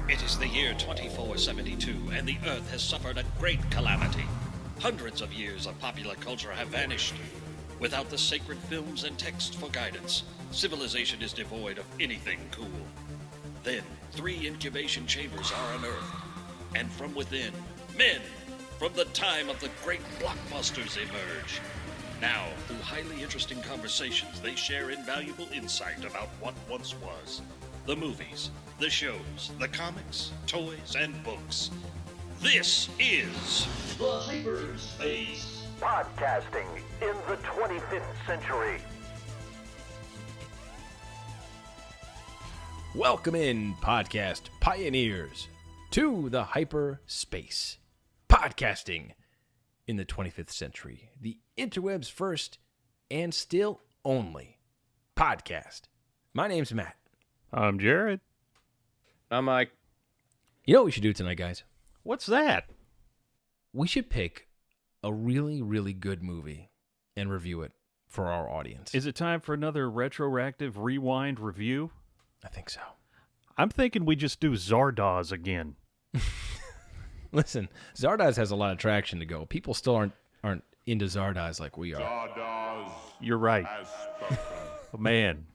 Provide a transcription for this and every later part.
It is the year 2472, and the Earth has suffered a great calamity. Hundreds of years of popular culture have vanished. Without the sacred films and texts for guidance, civilization is devoid of anything cool. Then, 3 incubation chambers are unearthed, and from within, men from the time of the great blockbusters emerge. Now, through highly interesting conversations, they share invaluable insight about what once was. The movies, the shows, the comics, toys, and books. This is the Hyperspace Podcasting in the 25th century. Welcome in, podcast pioneers, to the Hyperspace Podcasting in the 25th century. The interweb's first and still only podcast. My name's Matt. I'm Jared. I'm Mike. You know what we should do tonight, guys? What's that? We should pick a really, really good movie and review it for our audience. Is it time for another retroactive rewind review? I think so. I'm thinking we just do Zardoz again. Listen, Zardoz has a lot of traction to go. People still aren't into Zardoz like we are. Zardoz You're right. has spoken. Oh, man.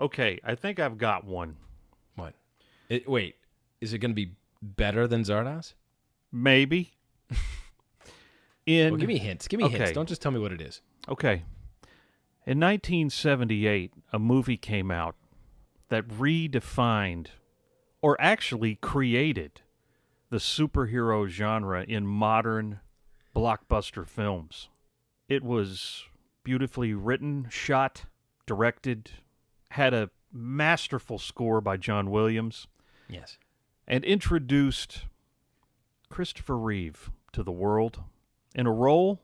Okay, I think I've got one. What? Wait, is it going to be better than Zardoz? Maybe. Well, give me hints. Give me hints. Okay. Don't just tell me what it is. Okay. In 1978, a movie came out that redefined, or actually created, the superhero genre in modern blockbuster films. It was beautifully written, shot, directed, had a masterful score by John Williams, Yes. and introduced Christopher Reeve to the world in a role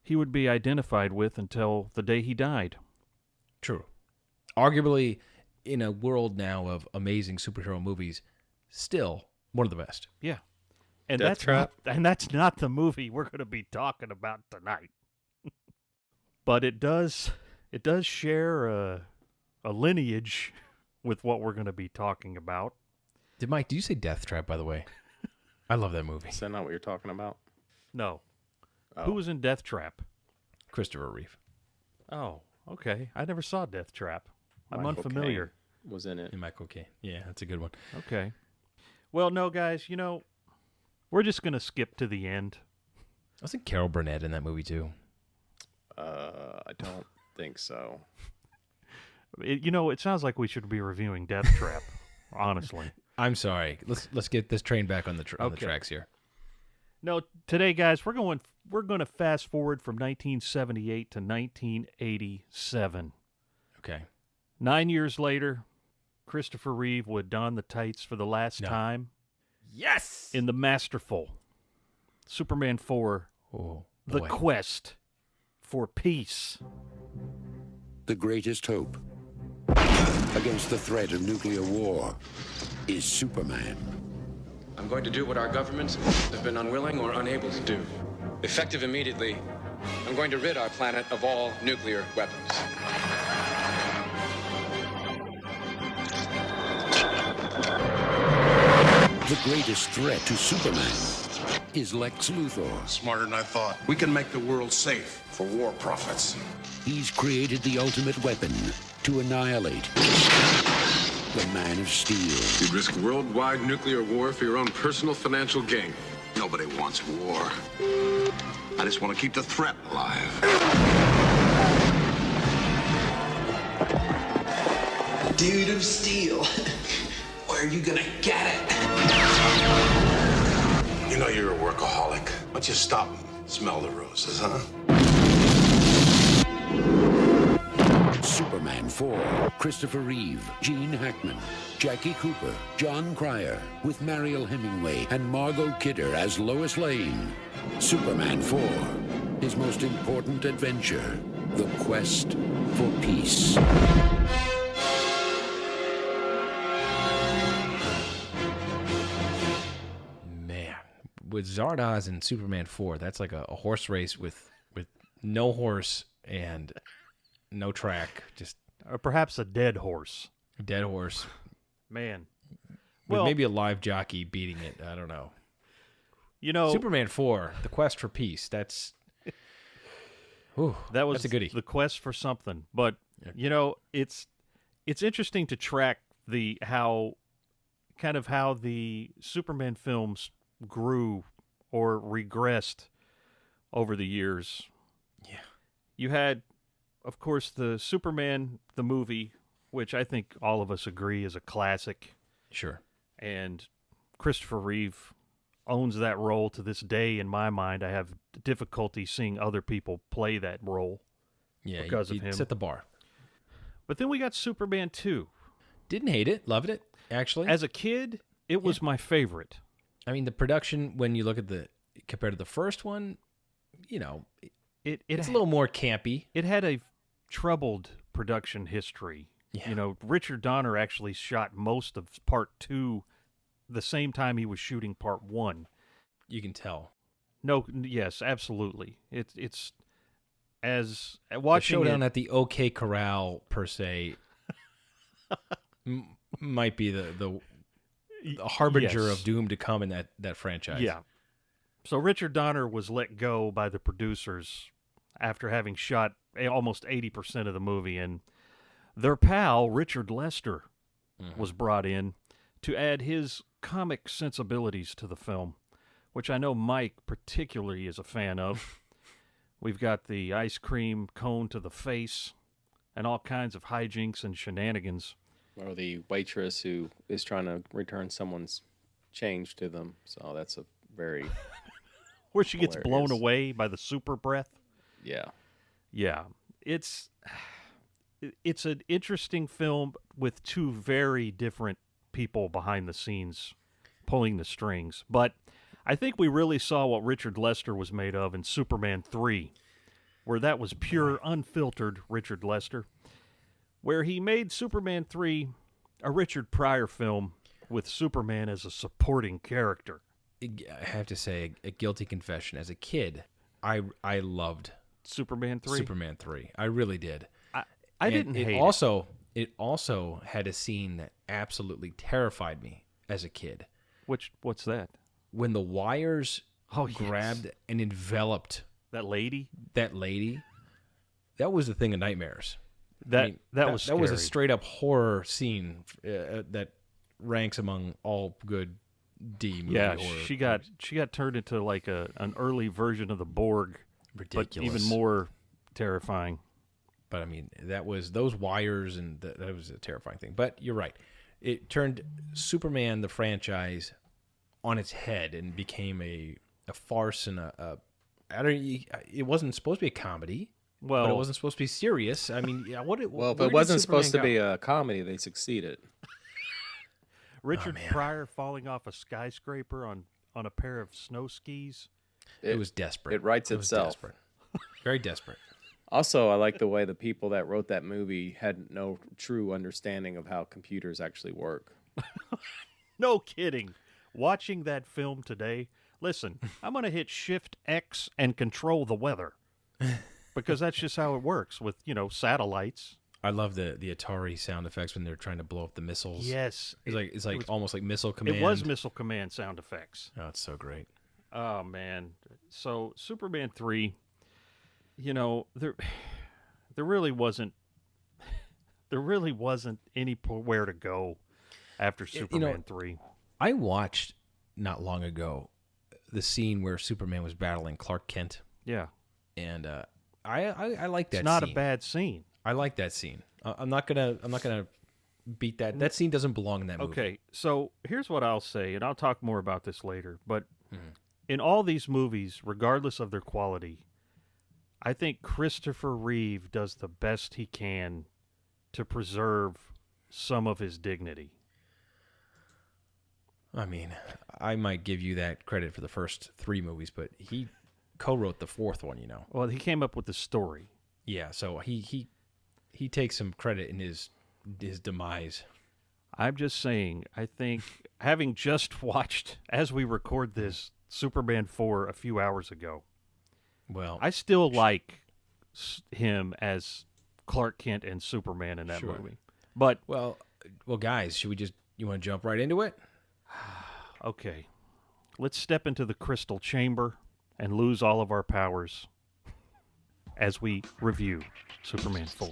he would be identified with until the day he died. True. Arguably, in a world now of amazing superhero movies, still one of the best. Yeah. And Death that's Trap? that's not the movie we're going to be talking about tonight. But it does share a lineage with what we're going to be talking about. Did you say Death Trap, by the way? I love that movie. Is that not what you're talking about? No. Oh. Who was in Death Trap? Christopher Reeve. Oh, okay. I never saw Death Trap. I'm Michael unfamiliar. Caine was in it. And Michael Caine. Yeah, that's a good one. Okay. Well, no, guys, we're just going to skip to the end. Wasn't Carol Burnett in that movie, too? I don't think so. It sounds like we should be reviewing Death Trap, honestly. I'm sorry. Let's get this train back on the Okay. tracks here. No, today, guys, we're going to fast forward from 1978 to 1987. Okay. 9 years later, Christopher Reeve would don the tights for the last time Yes! in the masterful Superman 4, Oh, The boy. Quest for Peace. The greatest hope against the threat of nuclear war is Superman. I'm going to do what our governments have been unwilling or unable to do. Effective immediately, I'm going to rid our planet of all nuclear weapons. The greatest threat to Superman is Lex Luthor. Smarter than I thought. We can make the world safe for war profits. He's created the ultimate weapon to annihilate the Man of Steel. You'd risk worldwide nuclear war for your own personal financial gain. Nobody wants war. I just want to keep the threat alive. Dude of Steel. Where are you gonna get it? You know you're a workaholic. Why don't you stop and smell the roses, huh? Superman 4, Christopher Reeve, Gene Hackman, Jackie Cooper, Jon Cryer, with Mariel Hemingway and Margot Kidder as Lois Lane. Superman 4, his most important adventure, the quest for peace. Man, with Zardoz and Superman 4, that's like a horse race with no horse and no track, just Or perhaps a dead horse. dead horse. Man. With maybe a live jockey beating it. I don't know. You know, Superman 4, The Quest for Peace. That's that's a goodie. The quest for something. But you know, it's interesting to track how the Superman films grew or regressed over the years. Yeah. You had, of course, the Superman the movie, which I think all of us agree is a classic. Sure. And Christopher Reeve owns that role to this day in my mind. I have difficulty seeing other people play that role because of him. Set the bar. But then we got Superman 2. Didn't hate it. Loved it, actually. As a kid, it was my favorite. I mean, the production, when you look at compared to the first one, it's a little more campy. It had a troubled production history. Yeah. You know, Richard Donner actually shot most of Part 2 the same time he was shooting Part 1. You can tell. No, yes, absolutely. It's as watching the showdown at the OK Corral per se might be the harbinger of doom to come in that franchise. Yeah. So Richard Donner was let go by the producers after having shot almost 80% of the movie, and their pal Richard Lester was brought in to add his comic sensibilities to the film, which I know Mike particularly is a fan of. We've got the ice cream cone to the face and all kinds of hijinks and shenanigans. Or the waitress who is trying to return someone's change to them. So that's a very where she gets blown away by the super breath. Yeah. Yeah. It's an interesting film with two very different people behind the scenes pulling the strings. But I think we really saw what Richard Lester was made of in Superman 3, where that was pure, unfiltered Richard Lester, where he made Superman 3 a Richard Pryor film with Superman as a supporting character. I have to say, a guilty confession. As a kid, I loved Superman 3. Superman 3. I really did. I didn't hate it. It also had a scene that absolutely terrified me as a kid. What's that? When the wires grabbed and enveloped that lady. That was a thing of nightmares. That was a straight up horror scene that ranks among all good D movie horror. Yeah, she got turned into like an early version of the Borg. Ridiculous. But even more terrifying. But I mean, those wires, and that was a terrifying thing. But you're right. It turned Superman, the franchise, on its head and became a farce and it wasn't supposed to be a comedy. Well, but it wasn't supposed to be serious. I mean, yeah. If it wasn't supposed to be a comedy, they succeeded. Richard Pryor falling off a skyscraper on a pair of snow skis. It was desperate. It writes itself. Desperate. Very desperate. Also, I like the way the people that wrote that movie had no true understanding of how computers actually work. No kidding. Watching that film today, listen, I'm going to hit Shift X and control the weather because that's just how it works with, satellites. I love the Atari sound effects when they're trying to blow up the missiles. Yes. It's like almost like Missile Command. It was Missile Command sound effects. Oh, it's so great. Oh, man. So Superman 3, there really wasn't anywhere to go after Superman 3. I watched not long ago the scene where Superman was battling Clark Kent. Yeah. And I like that scene. It's not a bad scene. I like that scene. I'm not gonna beat that. That scene doesn't belong in that movie. Okay, so here's what I'll say, and I'll talk more about this later. But in all these movies, regardless of their quality, I think Christopher Reeve does the best he can to preserve some of his dignity. I mean, I might give you that credit for the first 3 movies, but he co-wrote the 4th one, Well, he came up with the story. Yeah, so he takes some credit in his demise. I'm just saying, I think, having just watched, as we record this, Superman 4 a few hours ago, well, I still like him as Clark Kent and Superman in that movie. But well, guys, you want to jump right into it? Okay. Let's step into the crystal chamber and lose all of our powers as we review Superman 4.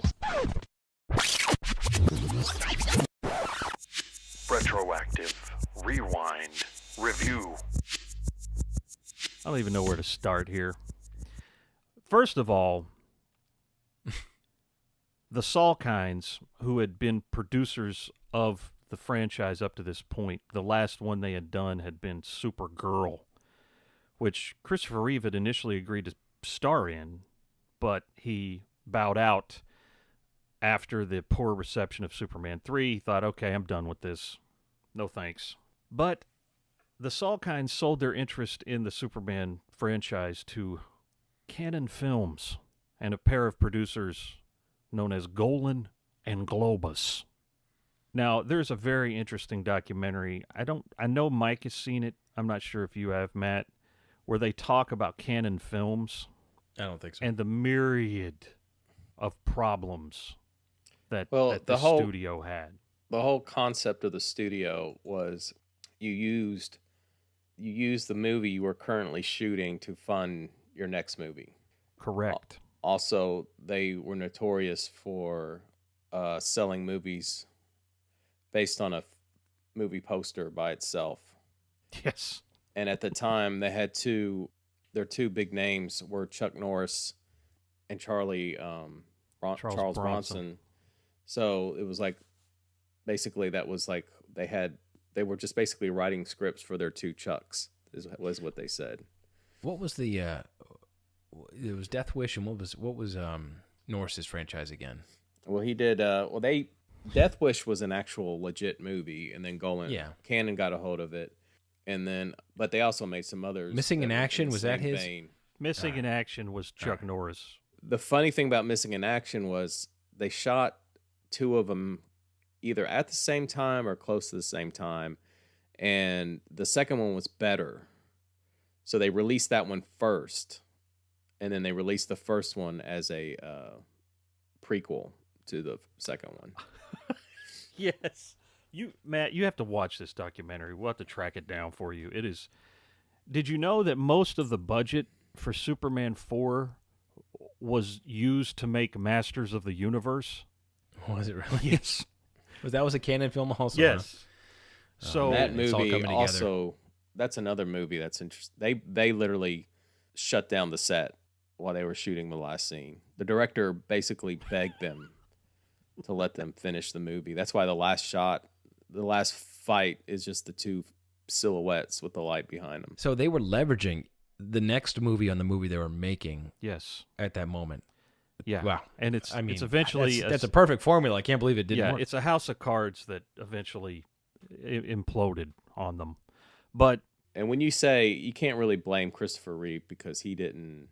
Retroactive, rewind, review. I don't even know where to start here. First of all, the Salkinds, who had been producers of the franchise up to this point, the last one they had done had been Supergirl, which Christopher Reeve had initially agreed to star in, but he bowed out after the poor reception of Superman 3. He thought, okay, I'm done with this. No thanks. But the Salkinds sold their interest in the Superman franchise to Canon Films and a pair of producers known as Golan and Globus. Now, there's a very interesting documentary. I know Mike has seen it. I'm not sure if you have, Matt, where they talk about Canon Films. I don't think so. And the myriad of problems that the studio had. The whole concept of the studio was you used the movie you were currently shooting to fund your next movie. Correct. Also, they were notorious for selling movies based on a movie poster by itself. Yes. And at the time, they had their two big names were Chuck Norris and Charles Bronson. So it was like, basically that was like they were just basically writing scripts for their two Chucks, was what they said. What was the it was Death Wish, and what was Norris's franchise again? Well, he did Death Wish was an actual legit movie, and then Cannon got a hold of it, and then but they also made some others. Missing in Action, was that his? Missing in Action was Chuck Norris. The funny thing about Missing in Action was they shot two of them either at the same time or close to the same time, and the second one was better, so they released that one first, and then they released the first one as a prequel to the second one. Yes. Matt, you have to watch this documentary. We'll have to track it down for you. It is. Did you know that most of the budget for Superman 4 was used to make Masters of the Universe? Was it really? Yes. That was a Canon film also? Yes. Huh? So that movie also, that's another movie that's interesting. They literally shut down the set while they were shooting the last scene. The director basically begged them to let them finish the movie. That's why the last fight is just the two silhouettes with the light behind them. So they were leveraging the next movie on the movie they were making. Yes. At that moment. Yeah. Wow. And it's eventually that's a perfect formula. I can't believe it didn't work. It's a house of cards that eventually imploded on them. But and when you say you can't really blame Christopher Reeve because he didn't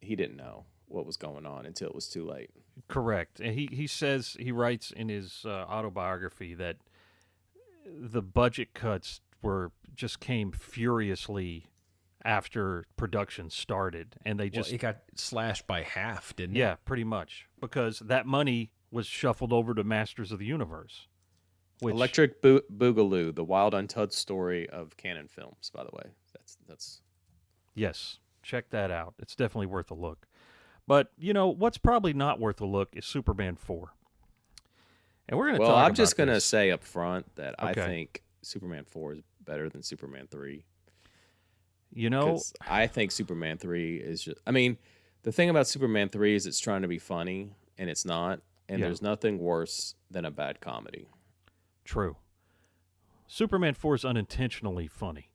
know what was going on until it was too late. Correct. And he writes in his autobiography that the budget cuts just came furiously after production started, and they just it got slashed by half, didn't it? Yeah, pretty much, because that money was shuffled over to Masters of the Universe. Electric Boogaloo, the wild untold story of Canon Films, by the way. That's yes, check that out. It's definitely worth a look. But what's probably not worth a look is Superman 4. And we're going to talk about I'm just going to this. say up front that Okay. I think Superman 4 is better than Superman 3. I think Superman 3 is just... I mean, the thing about Superman 3 is it's trying to be funny, and it's not. And there's nothing worse than a bad comedy. True. Superman 4 is unintentionally funny.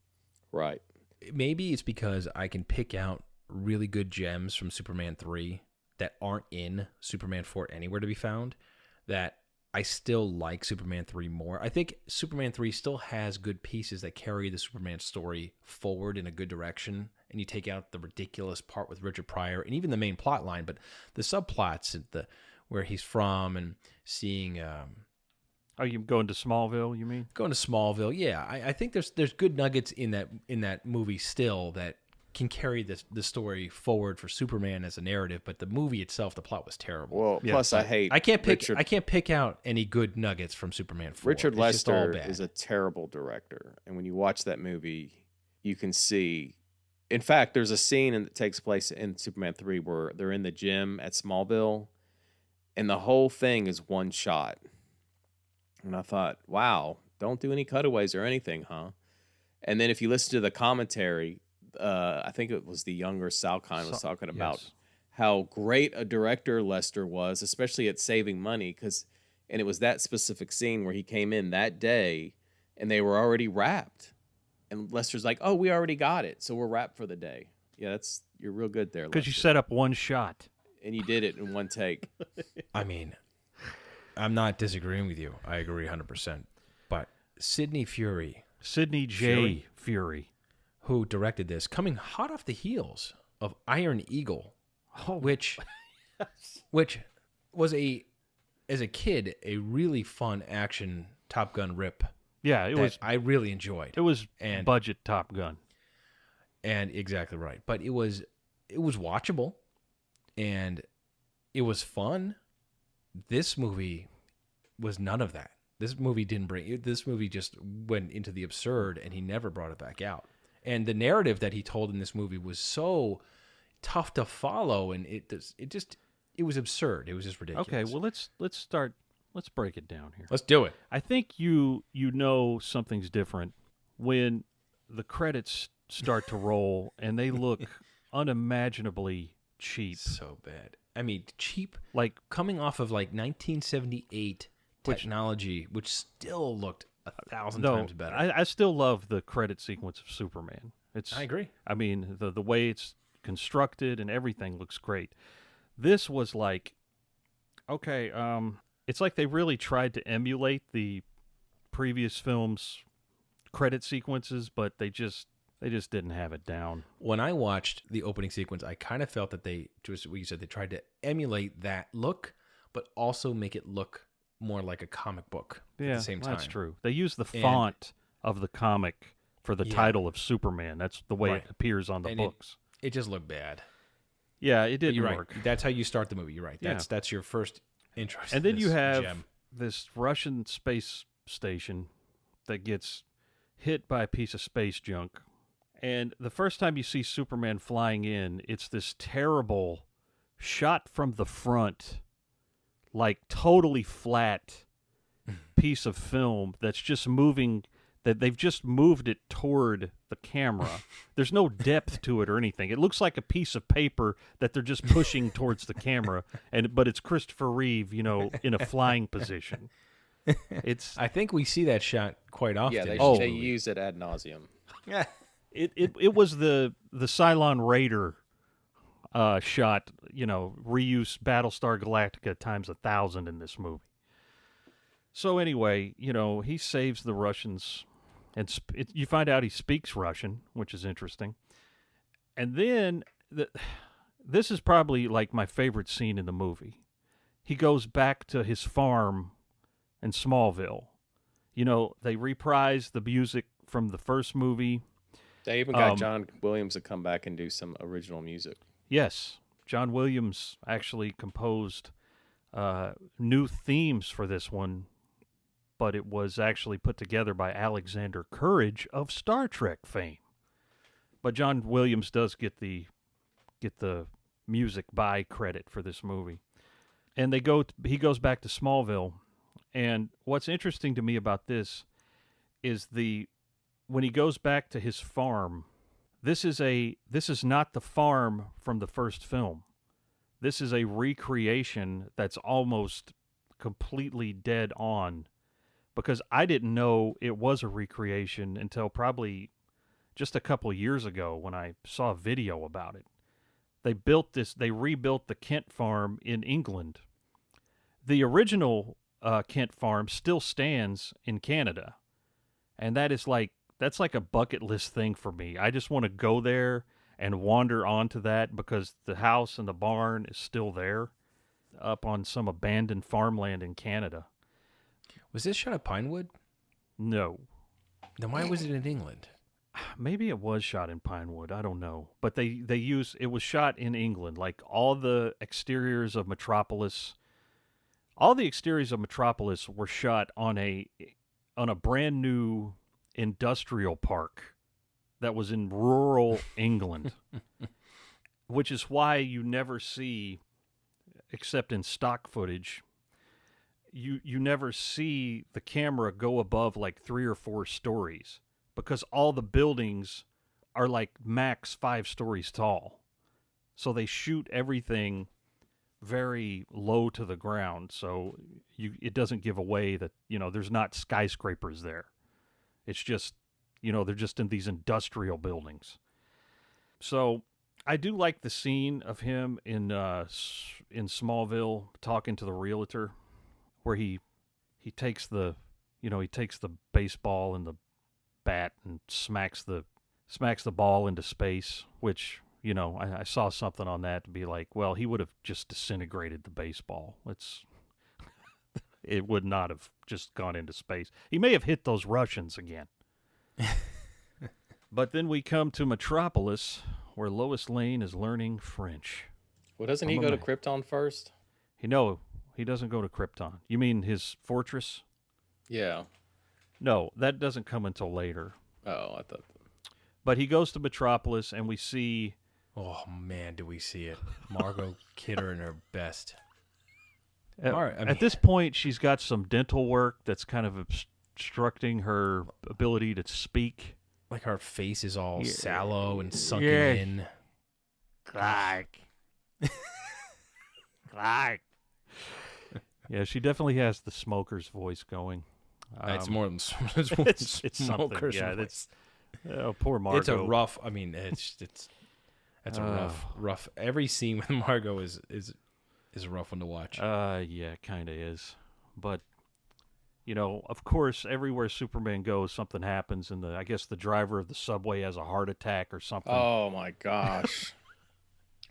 Right. Maybe it's because I can pick out really good gems from Superman 3 that aren't in Superman 4 anywhere to be found, that I still like Superman 3 more. I think Superman 3 still has good pieces that carry the Superman story forward in a good direction, and you take out the ridiculous part with Richard Pryor and even the main plot line, but the subplots, where he's from and seeing... Are you going to Smallville, you mean? Going to Smallville, yeah. I think there's good nuggets in that movie still that can carry the story forward for Superman as a narrative, but the movie itself, the plot was terrible. Well, plus I hate I can't Richard, pick out any good nuggets from Superman 4. Richard It's just all Lester bad. is a terrible director, and when you watch that movie, you can see. In fact, there's a scene that takes place in Superman 3 where they're in the gym at Smallville, and the whole thing is one shot. And I thought, wow, don't do any cutaways or anything, huh? And then if you listen to the commentary, I think it was the younger Salkind was talking about how great a director Lester was, especially at saving money, and it was that specific scene where he came in that day and they were already wrapped. And Lester's like, "Oh, we already got it, so we're wrapped for the day." Yeah, you're real good there, Because you Lester. set up one shot. And you did it in one take. I mean, I'm not disagreeing with you. I agree 100%. But Sidney J. Fury, who directed this, coming hot off the heels of Iron Eagle, which was as a kid, a really fun action Top Gun rip. Yeah, I really enjoyed. It was and budget Top Gun. And exactly right. But it was watchable and it was fun. This movie was none of that. This movie just went into the absurd and he never brought it back out. And the narrative that he told in this movie was so tough to follow, and it was absurd. It was just ridiculous. Okay, well let's break it down here. Let's do it. I think you know something's different when the credits start to roll and they look unimaginably cheap. So bad. I mean, cheap, like coming off of like 1978 technology, which still looked 1,000 times better. I still love the credit sequence of Superman. I agree. I mean, the way it's constructed and everything looks great. This was like, okay, it's like they really tried to emulate the previous film's credit sequences, but they just didn't have it down. When I watched the opening sequence, I kind of felt that they, just what you said, they tried to emulate that look, but also make it look more like a comic book at the same time. That's true. They use the font of the comic for the title of Superman. That's the way it appears on the books. It just looked bad. Yeah, it didn't work. Right. That's how you start the movie. You're right. That's your first intro. And then you have this Russian space station that gets hit by a piece of space junk. And the first time you see Superman flying in, it's this terrible shot from the front, like totally flat piece of film that's just moving, that they've just moved it toward the camera. There's no depth to it or anything. It looks like a piece of paper that they're just pushing towards the camera, but it's Christopher Reeve, in a flying position. I think we see that shot quite often. Yeah, they use it ad nauseum. Yeah. It was the Cylon Raider shot, reuse Battlestar Galactica times 1,000 in this movie. So anyway, he saves the Russians, and you find out he speaks Russian, which is interesting. And then this is probably like my favorite scene in the movie. He goes back to his farm in Smallville. They reprise the music from the first movie. They even got John Williams to come back and do some original music. Yes. John Williams actually composed new themes for this one, but it was actually put together by Alexander Courage of Star Trek fame. But John Williams does get the music by credit for this movie. And he goes back to Smallville. And what's interesting to me about this is when he goes back to his farm, this is not the farm from the first film. This is a recreation that's almost completely dead on, because I didn't know it was a recreation until probably just a couple years ago when I saw a video about it. They rebuilt the Kent farm in England. The original Kent farm still stands in Canada, and that's like a bucket list thing for me. I just want to go there and wander onto that because the house and the barn is still there up on some abandoned farmland in Canada. Was this shot at Pinewood? No. Then why was it in England? maybe it was shot in Pinewood. I don't know, but it was shot in England. Like all the exteriors of Metropolis were shot on a brand new industrial park that was in rural England, which is why you never see, except in stock footage, you never see the camera go above like 3 or 4 stories, because all the buildings are like max 5 stories tall. So they shoot everything very low to the ground, so it doesn't give away that, there's not skyscrapers there. It's just, they're just in these industrial buildings. So I do like the scene of him in Smallville talking to the realtor, where he takes the baseball and the bat and smacks the ball into space, which, I saw something on that to be like, well, he would have just disintegrated the baseball. It would not have just gone into space. He may have hit those Russians again. But then we come to Metropolis, where Lois Lane is learning French. Well, doesn't he go to Krypton first? No, he doesn't go to Krypton. You mean his fortress? Yeah. No, that doesn't come until later. Oh, I thought. But he goes to Metropolis, and we see... Oh, man, do we see it. Margot Kidder in her best. At this point, she's got some dental work that's kind of obstructing her ability to speak. Like her face is all sallow and sunken in. Clark. Yeah, she definitely has the smoker's voice going. It's more than it's smoker's something. Yeah, voice. Poor Margot. It's a rough. I mean, that's a rough. Every scene with Margot is a rough one to watch. Yeah, kind of is. But of course, everywhere Superman goes, something happens, and I guess the driver of the subway has a heart attack or something. Oh my gosh.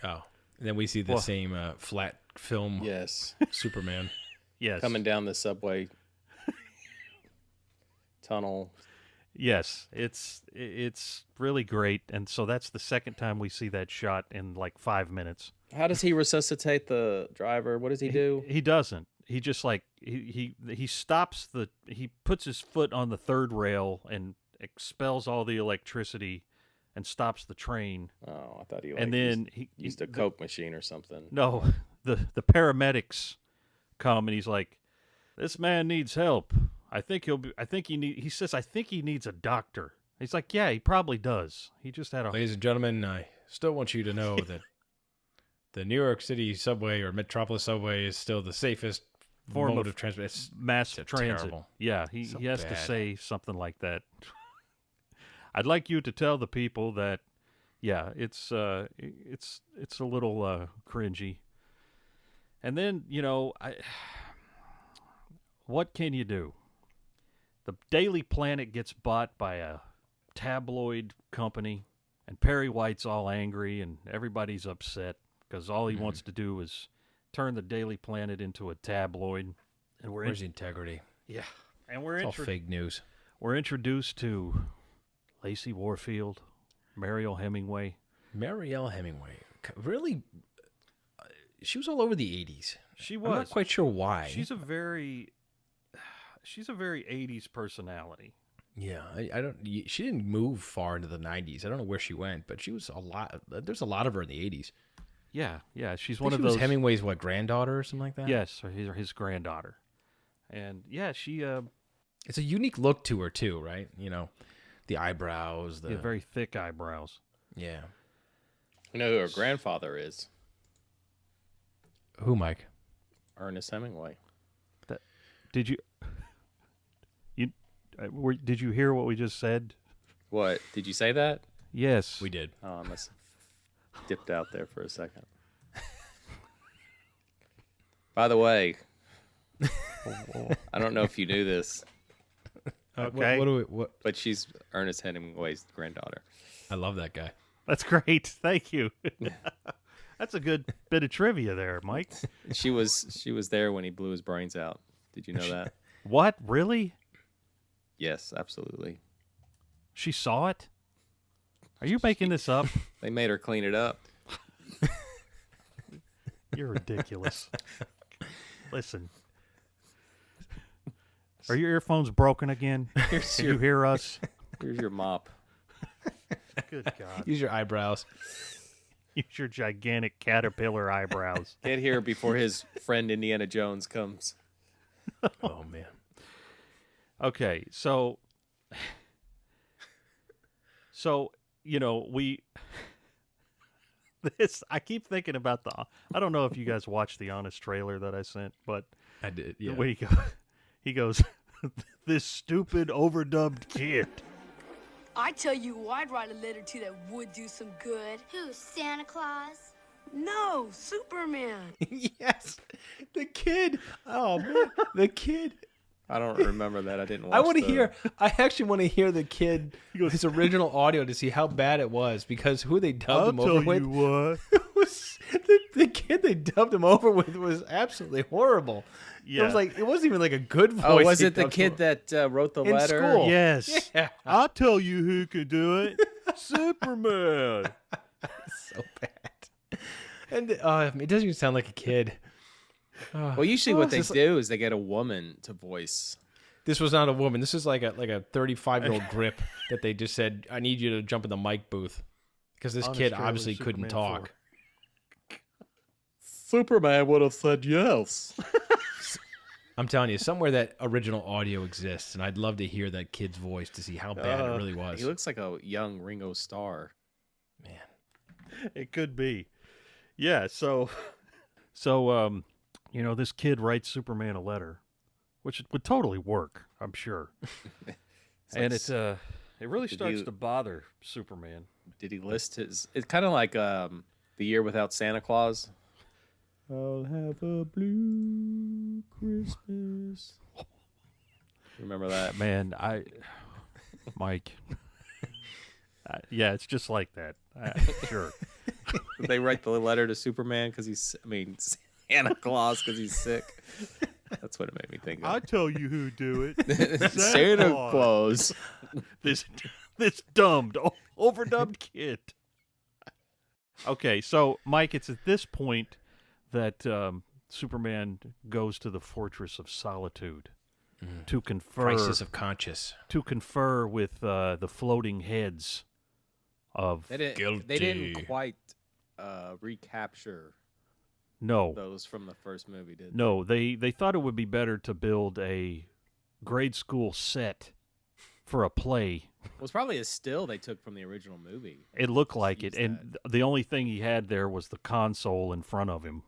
Oh, and then we see the same flat film. Yes. Superman. Yes. Coming down the subway tunnel. Yes, it's really great, and so that's the second time we see that shot in like 5 minutes. How does he resuscitate the driver? What does he do? He doesn't. He just like he stops he puts his foot on the third rail and expels all the electricity and stops the train. Oh, I thought he used a Coke machine or something. No, the paramedics come and he's like, "This man needs help. He says, I think he needs a doctor." He's like, "Yeah, he probably does. He just had a..." Ladies and gentlemen, I still want you to know that the New York City subway or Metropolis subway is still the safest form mode of transport. It's mass transit. Terrible. Yeah, he has to say something like that. I'd like you to tell the people that, yeah, it's a little cringy. And then, what can you do? The Daily Planet gets bought by a tabloid company, and Perry White's all angry, and everybody's upset because all he wants to do is turn the Daily Planet into a tabloid. And where's the integrity? Yeah, and it's all fake news. We're introduced to Lacey Warfield, Mariel Hemingway. Mariel Hemingway, really? She was all over the 80s. She was. I'm not quite sure why. She's a very 80s personality. Yeah, I don't. She didn't move far into the 90s. I don't know where she went, but she was a lot. There's a lot of her in the 80s. Yeah. She's I one think of she those. was Hemingway's granddaughter or something like that. Yes, or his granddaughter, and yeah, she. It's a unique look to her too, right? The eyebrows, the very thick eyebrows. Yeah. You know who her grandfather is? Who, Mike? Ernest Hemingway. Did you? Did you hear what we just said? What? Did you say that? Yes. We did. Oh, I must have dipped out there for a second. By the way, I don't know if you knew this. Okay. But she's Ernest Hemingway's granddaughter. I love that guy. That's great. Thank you. That's a good bit of trivia there, Mike. She was there when he blew his brains out. Did you know that? What? Really? Yes, absolutely. She saw it? Are you making this up? They made her clean it up. You're ridiculous. Listen. Are your earphones broken again? Can you hear us? Here's your mop. Good God. Use your eyebrows. Use your gigantic caterpillar eyebrows. Get here before his friend Indiana Jones comes. Oh, man. Okay, so you know, I keep thinking about I don't know if you guys watched the Honest trailer that I sent, but I did, yeah. the way he goes, this stupid overdubbed kid. I tell you who I'd write a letter to that would do some good. Who, Santa Claus? No, Superman. Yes, the kid. Oh, man. The kid. I don't remember that. I didn't watch I want to hear. I actually want to hear the kid, his original audio, to see how bad it was, because who they dubbed him over with. What. Was the kid they dubbed him over with was absolutely horrible. Yeah. It wasn't even like a good voice. Oh, was it the kid that wrote the in letter? school? Yes. Yeah. I'll tell you who could do it. Superman. So bad. And it doesn't even sound like a kid. Well, usually what they do is they get a woman to voice. This was not a woman. This is like a 35-year-old grip that they just said, "I need you to jump in the mic booth," because this kid obviously couldn't talk. Superman would have said yes. I'm telling you, somewhere that original audio exists, and I'd love to hear that kid's voice to see how bad it really was. He looks like a young Ringo Starr. Man, it could be. Yeah. So, you know, this kid writes Superman a letter, which would totally work, I'm sure. And it really starts to bother Superman. Did he list his? It's kind of like The Year Without Santa Claus. I'll have a blue Christmas. Remember that? Man, Mike. Yeah, it's just like that. Sure. Did they write the letter to Superman because Santa Claus because he's sick? That's what it made me think of. I'll tell you who do it. Santa Claus. This dumbed, overdubbed kid. Okay, so Mike, it's at this point that Superman goes to the Fortress of Solitude to confer. Crisis of conscience. To confer with the floating heads of guilty. They didn't quite recapture. No. Those from the first movie, did they? No, they thought it would be better to build a grade school set for a play. It was probably a still they took from the original movie. It looked like it, and the only thing he had there was the console in front of him.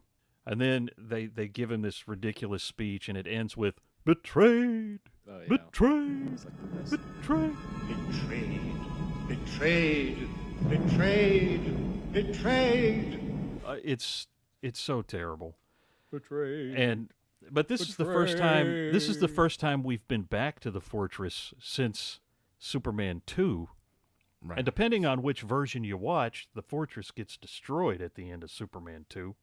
And then they give him this ridiculous speech, and it ends with, betrayed, betrayed, betrayed. Betrayed, betrayed, betrayed. It's so terrible. Betrayed. But this is the first time. This is the first time we've been back to the fortress since Superman 2. Right. And depending on which version you watch, the fortress gets destroyed at the end of Superman 2.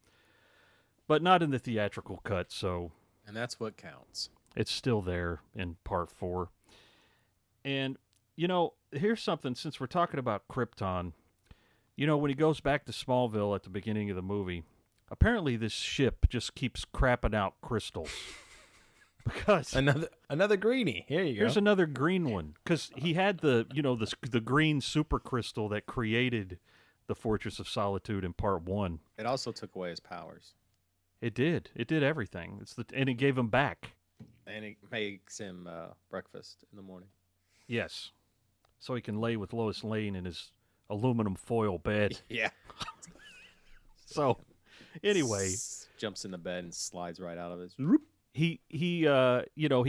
But not in the theatrical cut, so... And that's what counts. It's still there in Part 4. And, you know, here's something, since we're talking about Krypton. You know, when he goes back to Smallville at the beginning of the movie, apparently this ship just keeps crapping out crystals. Because... Another greenie. Here you go. Here's another green one. Because he had the green super crystal that created the Fortress of Solitude in Part 1. It also took away his powers. It did. It did everything. And it gave him back. And it makes him breakfast in the morning. Yes. So he can lay with Lois Lane in his aluminum foil bed. Yeah. So, anyway. Jumps in the bed and slides right out of it. He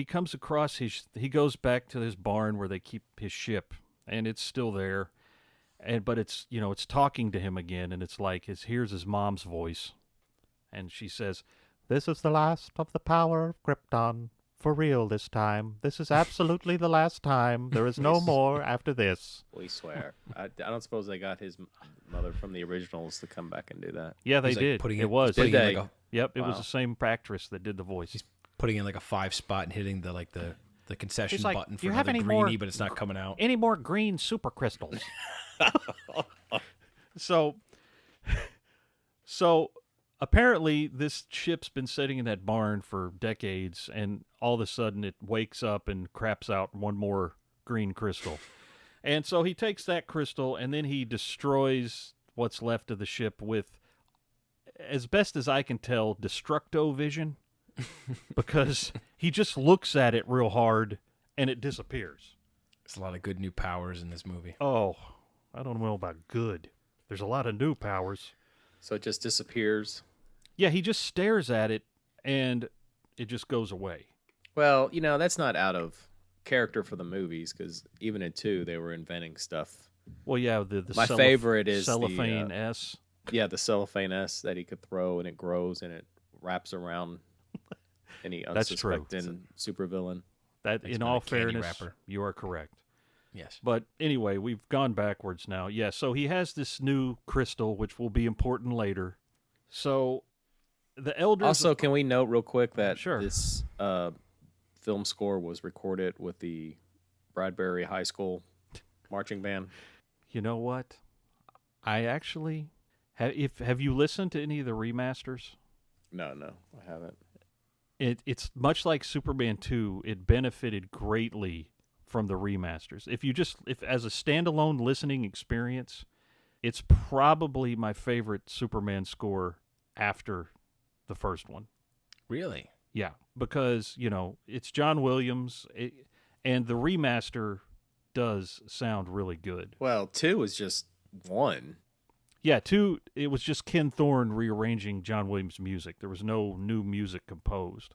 comes across he goes back to his barn where they keep his ship, and it's still there. But it's talking to him again, and it's like here's his mom's voice. And she says, "This is the last of the power of Krypton. For real this time. This is absolutely the last time. There is no more after this." We swear. I don't suppose they got his mother from the originals to come back and do that. Yeah, they did. It was. Did they? Yep, it was the same actress that did the voice. He's putting in like a 5 spot and hitting the concession like, button for "You have another any greenie, more- but it's not coming out. Any more green super crystals? So apparently this ship's been sitting in that barn for decades, and all of a sudden it wakes up and craps out one more green crystal. And so he takes that crystal and then he destroys what's left of the ship with, as best as I can tell, destructo vision, because he just looks at it real hard and it disappears. There's a lot of good new powers in this movie. Oh, I don't know about good. There's a lot of new powers. So it just disappears. Yeah, he just stares at it and it just goes away. Well, that's not out of character for the movies, because even in 2 they were inventing stuff. Well, yeah, the my favorite is cellophane S. Yeah, the cellophane S that he could throw, and it grows and it wraps around any unsuspecting supervillain. That, in all fairness, you are correct. Yes. But anyway, we've gone backwards now. Yeah, so he has this new crystal, which will be important later. So the elders... Also, can we note real quick that Sure. this film score was recorded with the Bradbury High School marching band? You know what? I actually... Have you listened to any of the remasters? No, I haven't. It's much like Superman 2. It benefited greatly from the remasters. If as a standalone listening experience, it's probably my favorite Superman score after the first one. Really? Yeah, because, it's John Williams, and the remaster does sound really good. Well, 2 was just 1. Yeah, 2, it was just Ken Thorne rearranging John Williams' music. There was no new music composed.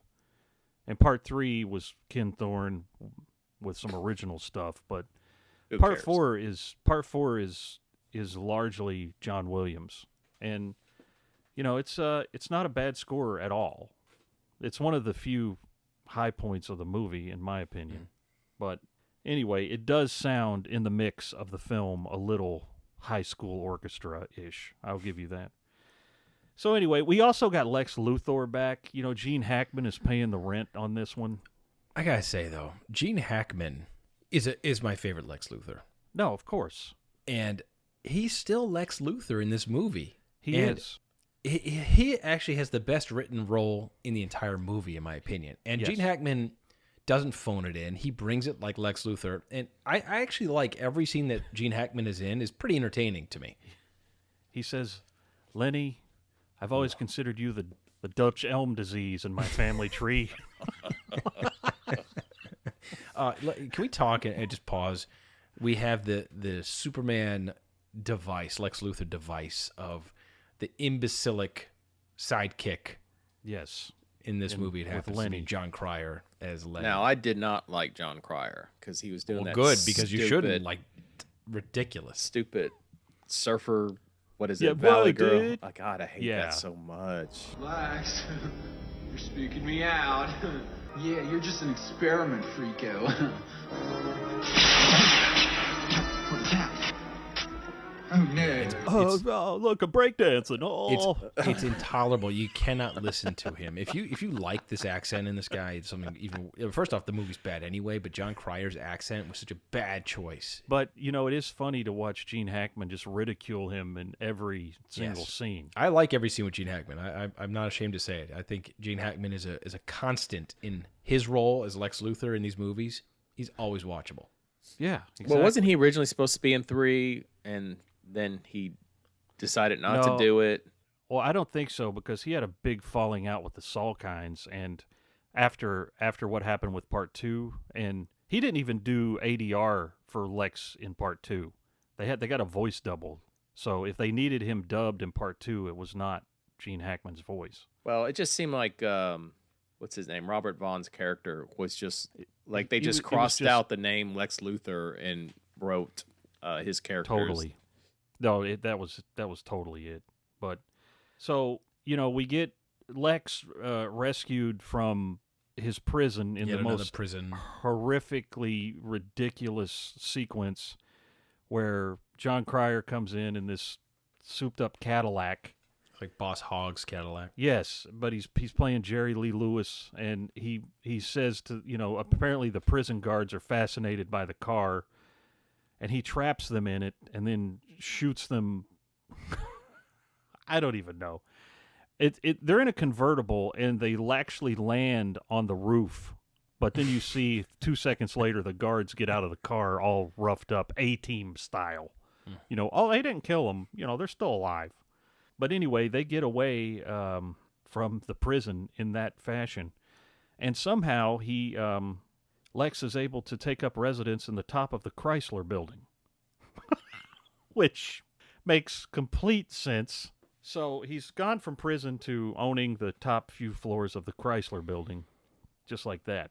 And Part 3 was Ken Thorne with some original stuff, but Part 4 is largely John Williams. And it's not a bad score at all. It's one of the few high points of the movie, in my opinion. But anyway, it does sound in the mix of the film a little high school orchestra-ish. I'll give you that. So anyway, we also got Lex Luthor back. Gene Hackman is paying the rent on this one. I gotta say though, Gene Hackman is my favorite Lex Luthor. No, of course. And he's still Lex Luthor in this movie. He is. He actually has the best written role in the entire movie, in my opinion. And Yes. Gene Hackman doesn't phone it in. He brings it like Lex Luthor. And I actually like every scene that Gene Hackman is in is pretty entertaining to me. He says, Lenny, I've always considered you the Dutch elm disease in my family tree. Can we talk and just pause? We have the Superman device, Lex Luthor device of the imbecilic sidekick. Yes. In this movie, it happens to be Jon Cryer as Lenny. Now, I did not like Jon Cryer because he was doing that good, because you shouldn't. Ridiculous. Stupid surfer, what is Yeah, it, Valley boy, Girl. dude. Oh, God, I hate Yeah. that so much. Relax. You're speaking me out. Yeah, you're just an experiment, freako. What's that? Oh, no. Oh, look, a breakdancing. Oh. It's intolerable. You cannot listen to him. If you like this accent in this guy, it's something even. First off, the movie's bad anyway, but Jon Cryer's accent was such a bad choice. But, it is funny to watch Gene Hackman just ridicule him in every single scene. I like every scene with Gene Hackman. I'm not ashamed to say it. I think Gene Hackman is a constant in his role as Lex Luthor in these movies. He's always watchable. Yeah, exactly. Well, wasn't he originally supposed to be in 3, and then he decided not to do it? Well, I don't think so, because he had a big falling out with the Salkinds, and after what happened with Part 2, and he didn't even do ADR for Lex in Part 2. They got a voice double, so if they needed him dubbed in Part 2, it was not Gene Hackman's voice. Well, it just seemed like what's his name? Robert Vaughn's character was just like they just crossed out the name Lex Luthor and wrote his characters. Totally. No, that was totally it. But so we get Lex rescued from his prison in the most horrifically ridiculous sequence where Jon Cryer comes in this souped up Cadillac. Like Boss Hogg's Cadillac. Yes, but he's playing Jerry Lee Lewis, and he says to apparently the prison guards are fascinated by the car, and he traps them in it and then shoots them. I don't even know. They're in a convertible, and they actually land on the roof. But then you see 2 seconds later, the guards get out of the car all roughed up, A-Team style. You know, oh, they didn't kill them. You know, they're still alive. But anyway, they get away from the prison in that fashion. And somehow Lex is able to take up residence in the top of the Chrysler building, which makes complete sense. So he's gone from prison to owning the top few floors of the Chrysler building, just like that.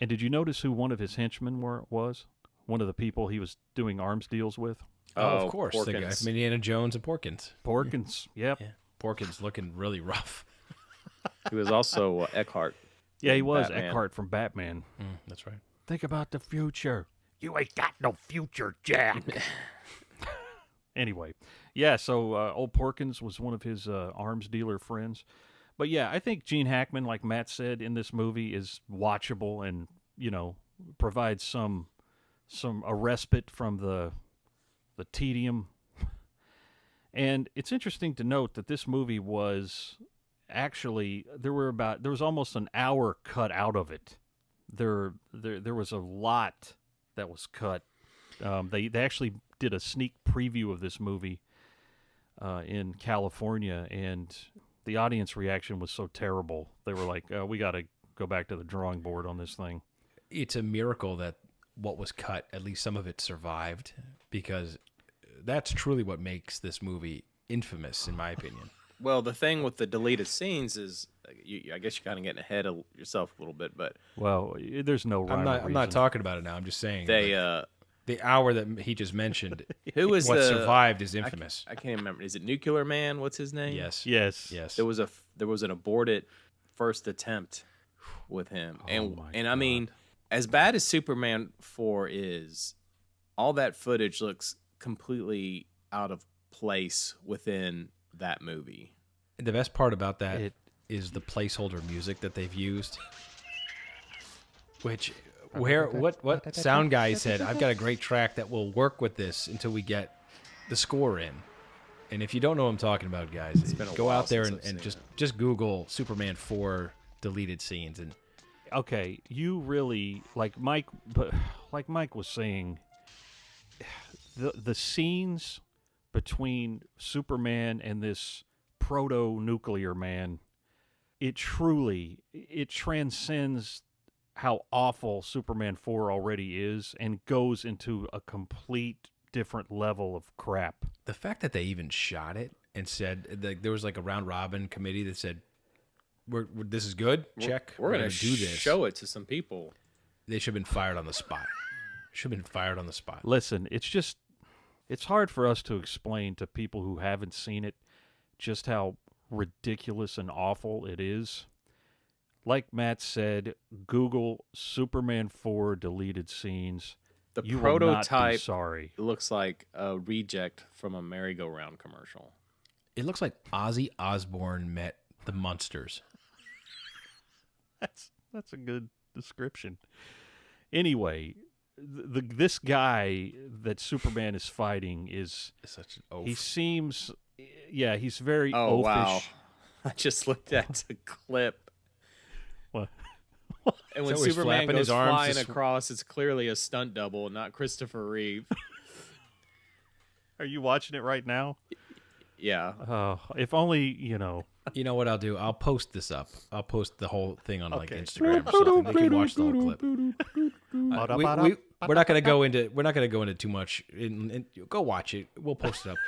And did you notice who one of his henchmen was? One of the people he was doing arms deals with? Oh, of course. Porkins. The guy from Indiana Jones and Porkins. Porkins, yep. Yeah. Porkins looking really rough. He was also Eckhart. Yeah, he was Batman. Eckhart from Batman. That's right. Think about the future. You ain't got no future, Jack. Anyway, yeah, so old Porkins was one of his arms dealer friends. But yeah, I think Gene Hackman, like Matt said, in this movie is watchable and, you know, provides some a respite from the tedium. And it's interesting to note that this movie was actually there was almost an hour cut out of it. There was a lot that was cut. They actually did a sneak preview of this movie in California, and the audience reaction was so terrible. They were like, we got to go back to the drawing board on this thing. It's a miracle that what was cut, at least some of it survived, because that's truly what makes this movie infamous, in my opinion. Well, the thing with the deleted scenes is, I guess you're kind of getting ahead of yourself a little bit, but well, there's no rhyme or I'm not reason. talking about it now. I'm just saying the hour that he just mentioned. Who is what survived is infamous. I can't remember. Is it Nuclear Man? What's his name? Yes. There was an aborted first attempt with him, and I mean, as bad as Superman 4 is, all that footage looks completely out of place within that movie. The best part about that is the placeholder music that they've used, which what sound guy said, I've got a great track that will work with this until we get the score in. And if you don't know what I'm talking about, guys, go out there and just Google Superman 4 deleted scenes. And okay, you really like Mike was saying, the scenes between Superman and this proto-nuclear man, it transcends how awful Superman 4 already is and goes into a complete different level of crap. The fact that they even shot it and said there was like a round robin committee that said, this is good, check. We're going to do this. Show it to some people. They should have been fired on the spot. Listen, it's hard for us to explain to people who haven't seen it just how ridiculous and awful it is. Like Matt said, Google Superman 4 deleted scenes. The you prototype will not be sorry. Looks like a reject from a merry-go-round commercial. It looks like Ozzy Osbourne met the Munsters. That's a good description. Anyway, this guy that Superman is fighting is such an oaf. He seems, he's very oafish. Wow. I just looked at the clip. What? And when Superman goes flying across, it's clearly a stunt double, not Christopher Reeve. Are you watching it right now? Yeah. Oh, if only, You know what I'll do? I'll post this up. I'll post the whole thing on like Instagram or something. They can watch the whole clip. We're not going to go into too much. Go watch it. We'll post it up.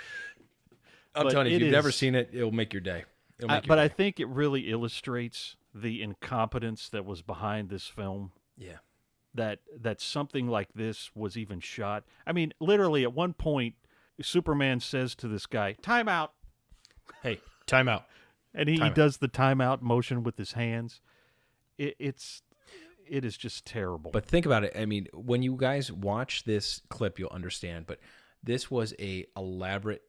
I'm telling you, if you've never seen it, it'll make your day. I think it really illustrates the incompetence that was behind this film. Yeah. That something like this was even shot. I mean, literally at one point, Superman says to this guy, "Time out." Hey, time out. And he does the timeout motion with his hands. It is just terrible. But think about it. I mean, when you guys watch this clip, you'll understand. But this was a elaborate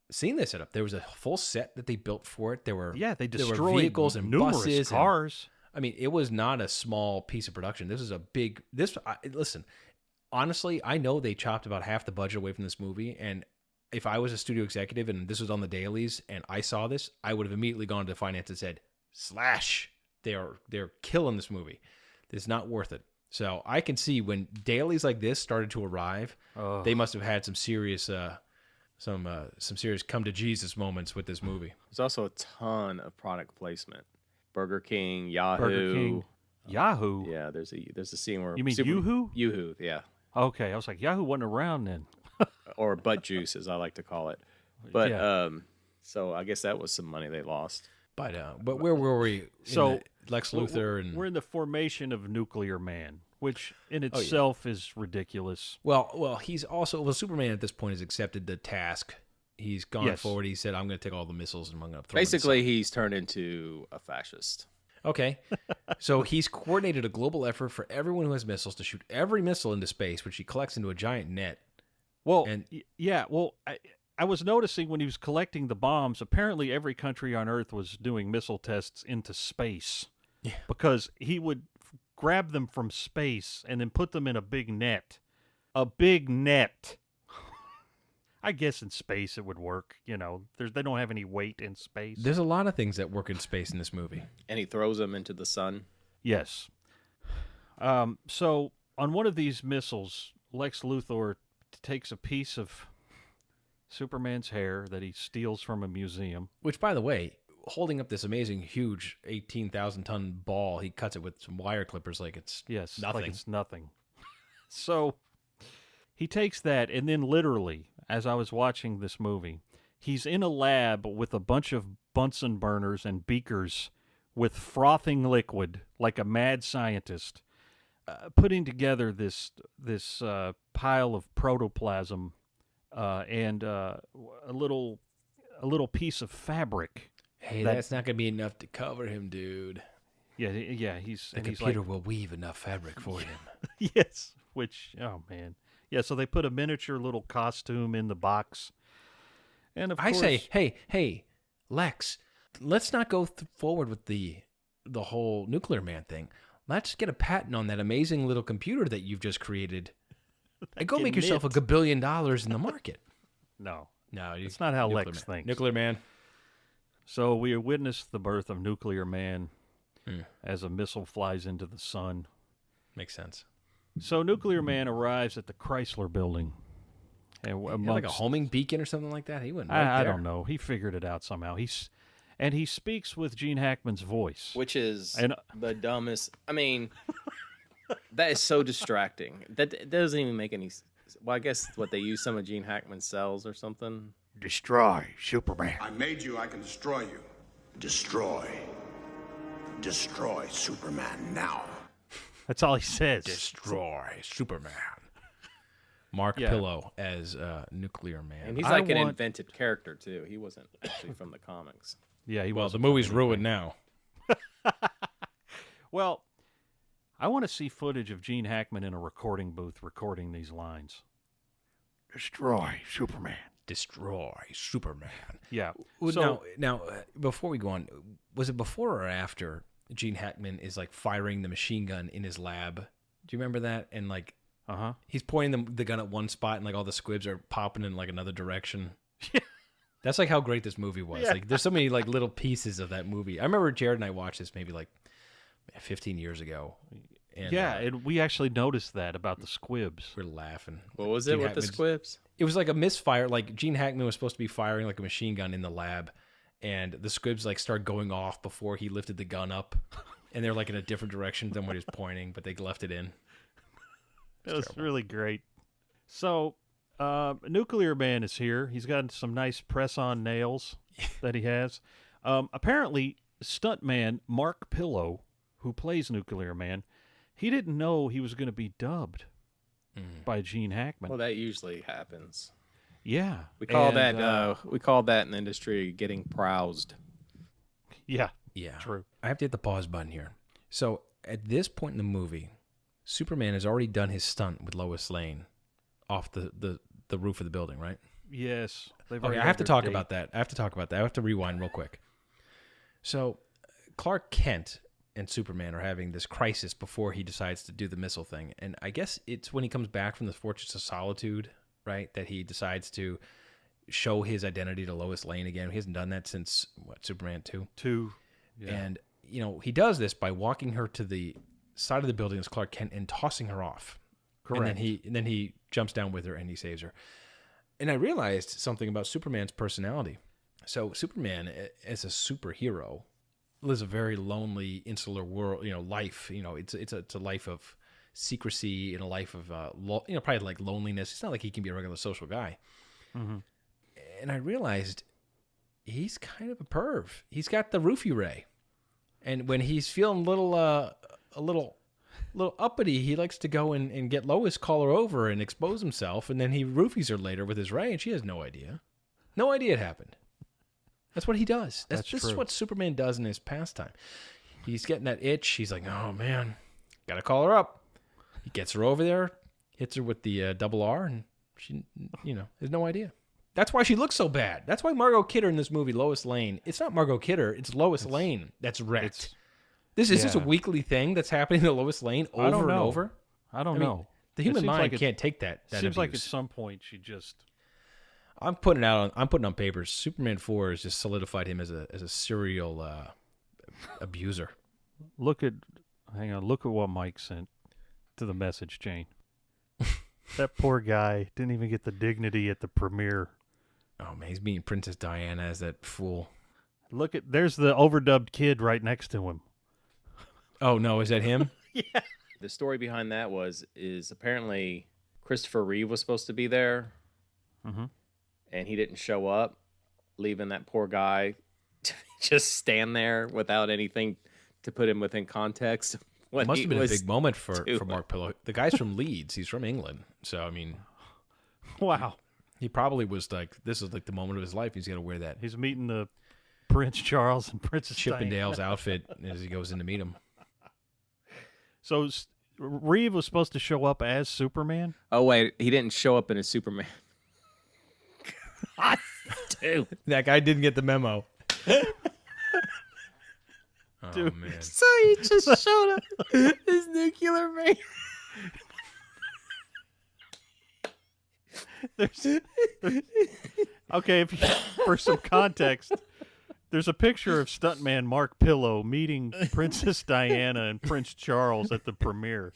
scene they set up. There was a full set that they built for it. They destroyed vehicles and numerous buses, cars. I mean, it was not a small piece of production. This is a big. Listen, honestly, I know they chopped about half the budget away from this movie, and if I was a studio executive and this was on the dailies and I saw this, I would have immediately gone to finance and said, slash, they're killing this movie. It's not worth it. So I can see when dailies like this started to arrive, they must have had some serious serious come to Jesus moments with this movie. There's also a ton of product placement. Burger King, Yahoo. Burger King. Yahoo? Yeah, there's a scene where... You mean Yoo-hoo? Yoo-hoo, yeah. Okay, I was like, Yahoo wasn't around then. Or butt juice, as I like to call it. But, so I guess that was some money they lost. But where were we? Lex Luthor and... We're in the formation of Nuclear Man, which in itself is ridiculous. Well, he's also... Superman at this point has accepted the task. He's gone forward. He said, I'm going to take all the missiles and I'm going to throw them. Basically, he's turned into a fascist. Okay. So he's coordinated a global effort for everyone who has missiles to shoot every missile into space, which he collects into a giant net. Well, I was noticing when he was collecting the bombs, apparently every country on Earth was doing missile tests into space. Yeah. Because he would grab them from space and then put them in a big net. A big net. I guess in space it would work. You know, they don't have any weight in space. There's a lot of things that work in space in this movie. And he throws them into the sun. Yes. So on one of these missiles, Lex Luthor takes a piece of Superman's hair that he steals from a museum. Which, by the way, holding up this amazing, huge 18,000-ton ball, he cuts it with some wire clippers like it's nothing. Like it's nothing. So he takes that, and then literally, as I was watching this movie, he's in a lab with a bunch of Bunsen burners and beakers with frothing liquid, like a mad scientist, putting together this pile of protoplasm and a little piece of fabric. Hey, that's not going to be enough to cover him, dude. Yeah. The computer will weave enough fabric for him. Yes. Which, oh man, yeah. So they put a miniature little costume in the box, and of course, I say, hey, Lex, let's not go forward with the whole Nuclear Man thing. Let's get a patent on that amazing little computer that you've just created, and go make yourself $1 billion in the market. No, it's not how Lex thinks. Nuclear Man. So we witnessed the birth of Nuclear Man as a missile flies into the sun. Makes sense. So Nuclear Man arrives at the Chrysler Building. And like a homing beacon or something like that? He wouldn't. I don't know. He figured it out somehow. He speaks with Gene Hackman's voice. Which is the dumbest. I mean, that is so distracting. That doesn't even make any sense. Well, I guess they use some of Gene Hackman's cells or something. Destroy Superman. I made you, I can destroy you. Destroy. Destroy Superman now. That's all he says. Destroy Superman. Mark Pillow as Nuclear Man. And he's like an invented character, too. He wasn't actually from the comics. Yeah, he was. Well, the movie's ruined now. Well, I want to see footage of Gene Hackman in a recording booth recording these lines. Destroy Superman. Destroy Superman. Yeah. So, now, before we go on, was it before or after Gene Hackman is like firing the machine gun in his lab? Do you remember that? And like, he's pointing the gun at one spot, and like all the squibs are popping in like another direction. That's like how great this movie was. Yeah. Like, there's so many like little pieces of that movie. I remember Jared and I watched this maybe like 15 years ago. And, and we actually noticed that about the squibs. We're laughing. What was it with the squibs? It was like a misfire. Like Gene Hackman was supposed to be firing like a machine gun in the lab, and the squibs like started going off before he lifted the gun up, and they're like in a different direction than what he was pointing, but they left it in. It was really great. So, Nuclear Man is here. He's got some nice press-on nails that he has. Apparently, stuntman Mark Pillow, who plays Nuclear Man, he didn't know he was going to be dubbed by Gene Hackman. Well, that usually happens. Yeah, we call that in the industry getting proused. Yeah, true. I have to hit the pause button here. So at this point in the movie, Superman has already done his stunt with Lois Lane off the roof of the building, right? Yes. Okay, I have to talk about that. I have to rewind real quick. So Clark Kent and Superman are having this crisis before he decides to do the missile thing. And I guess it's when he comes back from the Fortress of Solitude, right, that he decides to show his identity to Lois Lane again. He hasn't done that since, Superman 2? 2. Yeah. And, he does this by walking her to the side of the building as Clark Kent and tossing her off. Correct. And then he jumps down with her and he saves her. And I realized something about Superman's personality. So Superman, as a superhero, lives a very lonely, insular world, life. It's a life of secrecy and a life of, probably like loneliness. It's not like he can be a regular social guy. Mm-hmm. And I realized he's kind of a perv. He's got the roofie ray. And when he's feeling a little uppity, he likes to go and get Lois, call her over, and expose himself, and then he roofies her later with his ray, and she has no idea. No idea it happened. That's what he does. This is what Superman does in his pastime. He's getting that itch. He's like, oh, man, got to call her up. He gets her over there, hits her with the double R, and she, has no idea. That's why she looks so bad. That's why Margot Kidder in this movie, Lois Lane, it's not Margot Kidder, it's Lois Lane that's wrecked. This is a weekly thing that's happening to Lois Lane over and over. I don't know. The human mind can't take that. Seems abuse. like at some point she just. I'm putting on papers. Superman 4 has just solidified him as a serial abuser. Look at what Mike sent to the message chain. That poor guy didn't even get the dignity at the premiere. Oh man, he's meeting Princess Diana as that fool. There's the overdubbed kid right next to him. Oh no, is that him? Yeah. The story behind that is apparently Christopher Reeve was supposed to be there, and he didn't show up, leaving that poor guy to just stand there without anything to put him within context. It must have been a big moment for Mark Pillow. The guy's from Leeds. He's from England. So, I mean... Wow. He probably was like, this is like the moment of his life. He's going to wear that. He's meeting the Prince Charles and Princess Chippendale's Diana. outfit as he goes in to meet him. So, Reeve was supposed to show up as Superman? Oh, wait. He didn't show up in a Superman. God, dude. That guy didn't get the memo. Oh, Dude. man. So he just showed up as Nuclear Man. Okay, for some context, there's a picture of stuntman Mark Pillow meeting Princess Diana and Prince Charles at the premiere,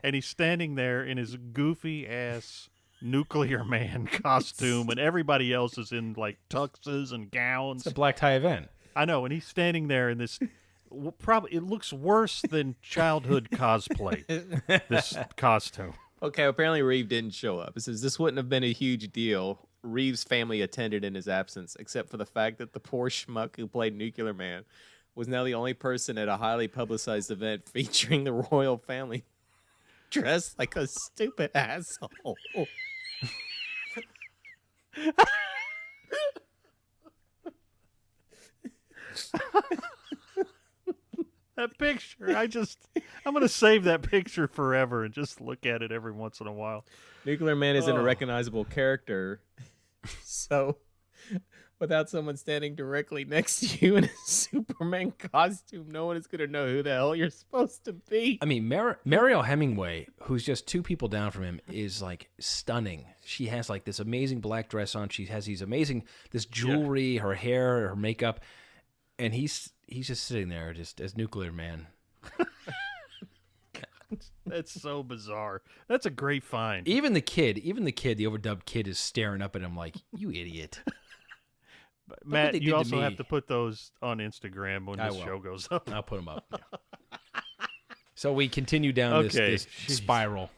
and he's standing there in his goofy-ass Nuclear Man costume, and everybody else is in, like, tuxes and gowns. It's a black tie event. I know, and he's standing there in this... Probably it looks worse than childhood cosplay. This costume. Okay, apparently Reeve didn't show up. It says this wouldn't have been a huge deal. Reeve's family attended in his absence, except for the fact that the poor schmuck who played Nuclear Man was now the only person at a highly publicized event featuring the royal family dressed like a stupid asshole. That picture, I'm going to save that picture forever and just look at it every once in a while. Nuclear Man isn't a recognizable character, so without someone standing directly next to you in a Superman costume, no one is going to know who the hell you're supposed to be. I mean, Mariel Hemingway, who's just two people down from him, is like stunning. She has like this amazing black dress on. She has this jewelry, her hair, her makeup, and he's just sitting there just as Nuclear Man. That's so bizarre. That's a great find. Even the kid, the overdubbed kid is staring up at him like, you idiot. Matt, you also have to put those on Instagram when this show goes up. I'll put them up. Yeah. So we continue down this spiral.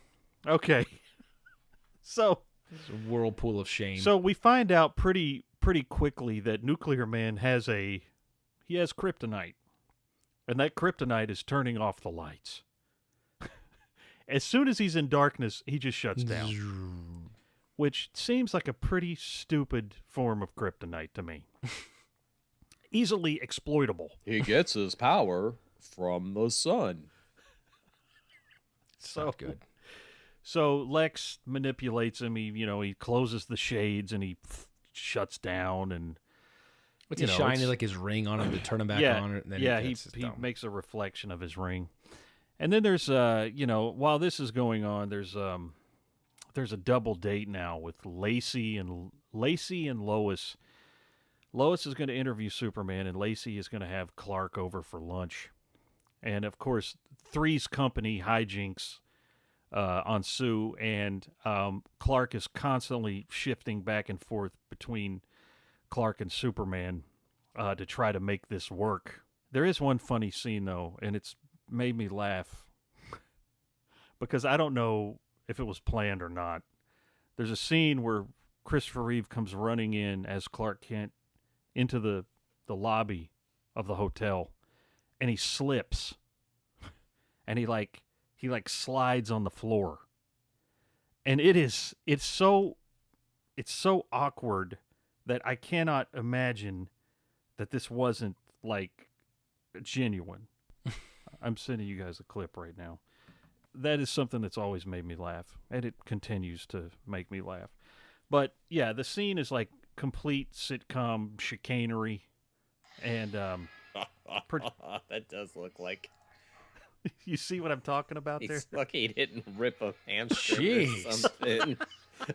Okay. So it's a whirlpool of shame. So we find out pretty quickly that Nuclear Man has kryptonite. And that kryptonite is turning off the lights. As soon as he's in darkness, he just shuts down. Which seems like a pretty stupid form of kryptonite to me. Easily exploitable. He gets his power from the sun. So good. So Lex manipulates him. He closes the shades and he shuts down. And What's he shining like his ring on him to turn him back on? And then he makes a reflection of his ring. And then there's while this is going on, there's a double date now with Lacey and Lois. Lois is going to interview Superman, and Lacey is going to have Clark over for lunch. And of course, Three's company hijinks on Sue, and Clark is constantly shifting back and forth between Clark and Superman to try to make this work. There is one funny scene, though, and it's made me laugh because I don't know if it was planned or not. There's a scene where Christopher Reeve comes running in as Clark Kent into the lobby of the hotel, and he slips, and he slides on the floor, and it's so awkward that I cannot imagine that this wasn't like genuine. I'm sending you guys a clip right now. That is something that's always made me laugh, and it continues to make me laugh. But yeah, the scene is like complete sitcom chicanery, and that does look like. You see what I'm talking about there? He's lucky he didn't rip a hamstring or something.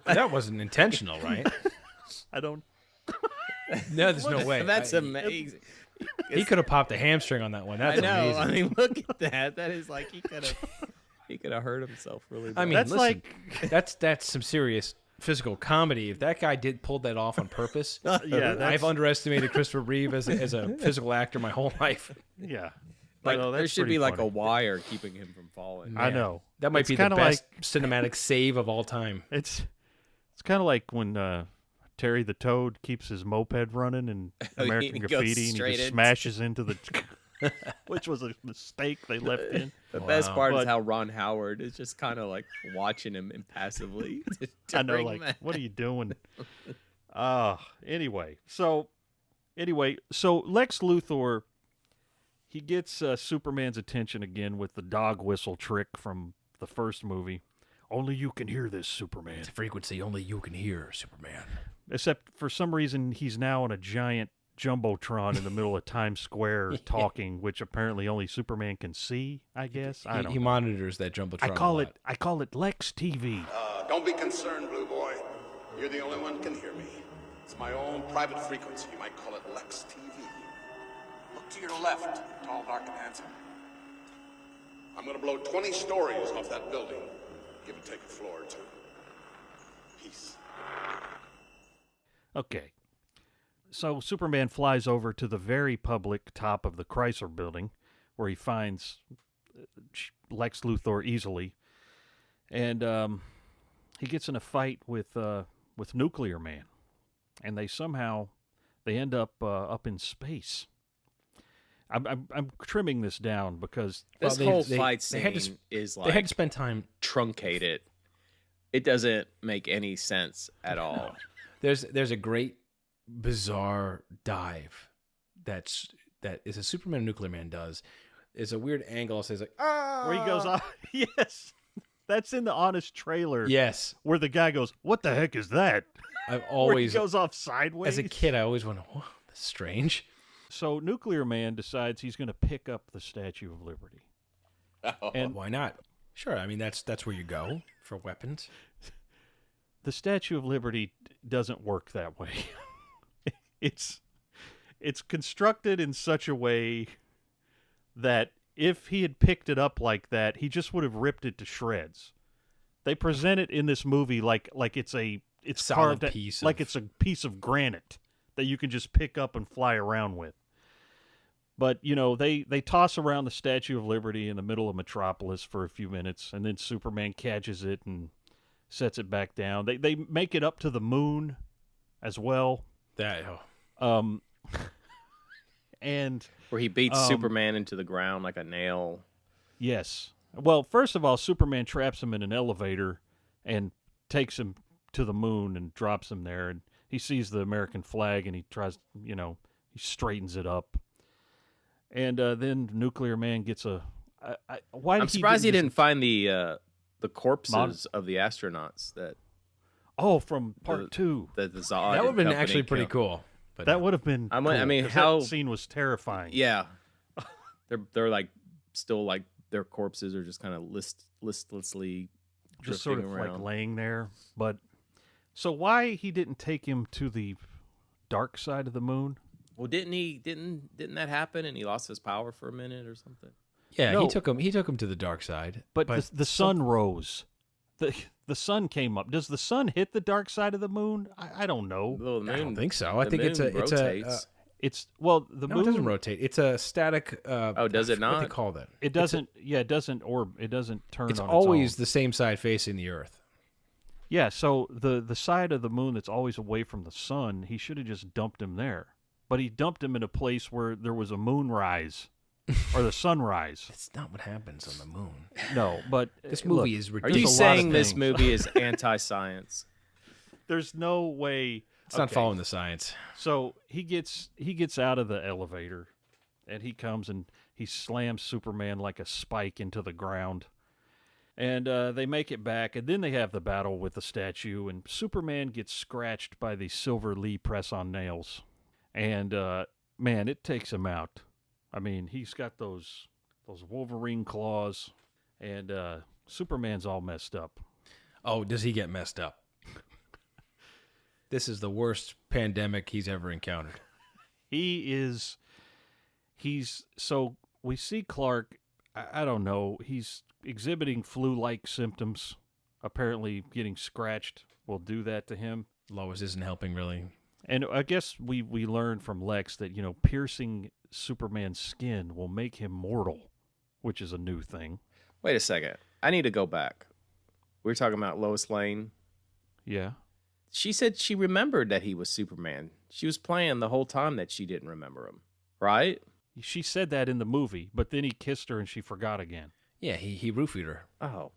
That wasn't intentional, right? I don't. No, there's no way. That's amazing. He could have popped a hamstring on that one. That's amazing. I mean, look at that. That is like he could have hurt himself really bad. I mean, listen, that's some serious physical comedy. If that guy pulled that off on purpose, I've underestimated Christopher Reeve as a physical actor my whole life. Yeah. Like, there should be like a wire keeping him from falling. Yeah. I know. That might be the best cinematic save of all time. It's kind of like when Terry the Toad keeps his moped running in American Graffiti and he just smashes into the... which was a mistake they left in. The best part is how Ron Howard is just kind of like watching him impassively. I know, like, what are you doing? Anyway, so Lex Luthor, he gets Superman's attention again with the dog whistle trick from the first movie. Only you can hear this, Superman. It's a frequency only you can hear, Superman. Except for some reason, he's now on a giant Jumbotron in the middle of Times Square talking, which apparently only Superman can see, I guess. He monitors that Jumbotron. I call it Lex TV. Don't be concerned, Blue Boy. You're the only one who can hear me. It's my own private frequency. You might call it Lex TV. Look to your left, tall, dark, and handsome. I'm going to blow 20 stories off that building. Give and take a floor or two. Peace. Okay. So Superman flies over to the very public top of the Chrysler building, where he finds Lex Luthor easily, and he gets in a fight with Nuclear Man, and they end up in space. I'm trimming this down because this whole fight scene is like they had to spend time truncated. It doesn't make any sense at all. There's a great bizarre dive that is a Superman and Nuclear Man does. It's a weird angle. It says like where he goes off. Yes, that's in the Honest trailer. Yes, where the guy goes, "What the heck is that?" I've always where he goes off sideways. As a kid, I always went, "Whoa, that's strange." So Nuclear Man decides he's going to pick up the Statue of Liberty. And why not? Sure, I mean that's where you go for weapons. The Statue of Liberty doesn't work that way. It's constructed in such a way that if he had picked it up like that, he just would have ripped it to shreds. They present it in this movie like it's carved like it's a piece of granite that you can just pick up and fly around with. But, they toss around the Statue of Liberty in the middle of Metropolis for a few minutes, and then Superman catches it and sets it back down. They make it up to the moon as well. And where he beats Superman into the ground like a nail. Yes. Well, first of all, Superman traps him in an elevator and takes him to the moon and drops him there. And he sees the American flag and he tries, he straightens it up. And then Nuclear Man gets I'm surprised he didn't find the corpses of the astronauts that. Oh, from part 2. The Zod that would have been actually pretty cool. But that would have been. I cool, mean, 'cause how that scene was terrifying. Yeah, they're like still like their corpses are just kind of listlessly just sort of around. like laying there. But so why he didn't take him to the dark side of the moon? Well, didn't that happen and he lost his power for a minute or something? Yeah, No. he took him to the dark side. But the sun rose. The sun came up. Does the sun hit the dark side of the moon? I don't know. Well, the I moon, don't think so. I the think it's moon a rotates. The no, moon it doesn't rotate. It's a static. Oh, does it What not? they call that? It doesn't. It doesn't turn. It's on always its own. the same side facing the Earth. Yeah. So the side of the moon that's always away from the sun, he should have just dumped him there. But he dumped him in a place where there was a moonrise or the sunrise. That's not what happens on the moon. No, but This movie is Are ridiculous. you there's a lot of saying this things. movie is anti-science? There's no way. It's not Okay. following the science. So he gets out of the elevator, and he comes and he slams Superman like a spike into the ground. And they make it back, and then they have the battle with the statue, and Superman gets scratched by the Silver Lee press-on nails. And, man, it takes him out. I mean, he's got those Wolverine claws, and Superman's all messed up. Oh, does he get messed up? This is the worst pandemic he's ever encountered. So we see Clark, I don't know, he's exhibiting flu-like symptoms. Apparently getting scratched will do that to him. Lois isn't helping really. And I guess we learned from Lex that, piercing Superman's skin will make him mortal, which is a new thing. Wait a second. I need to go back. We were talking about Lois Lane. Yeah. She said she remembered that he was Superman. She was playing the whole time that she didn't remember him, right? She said that in the movie, but then he kissed her and she forgot again. Yeah, he roofied her. Oh.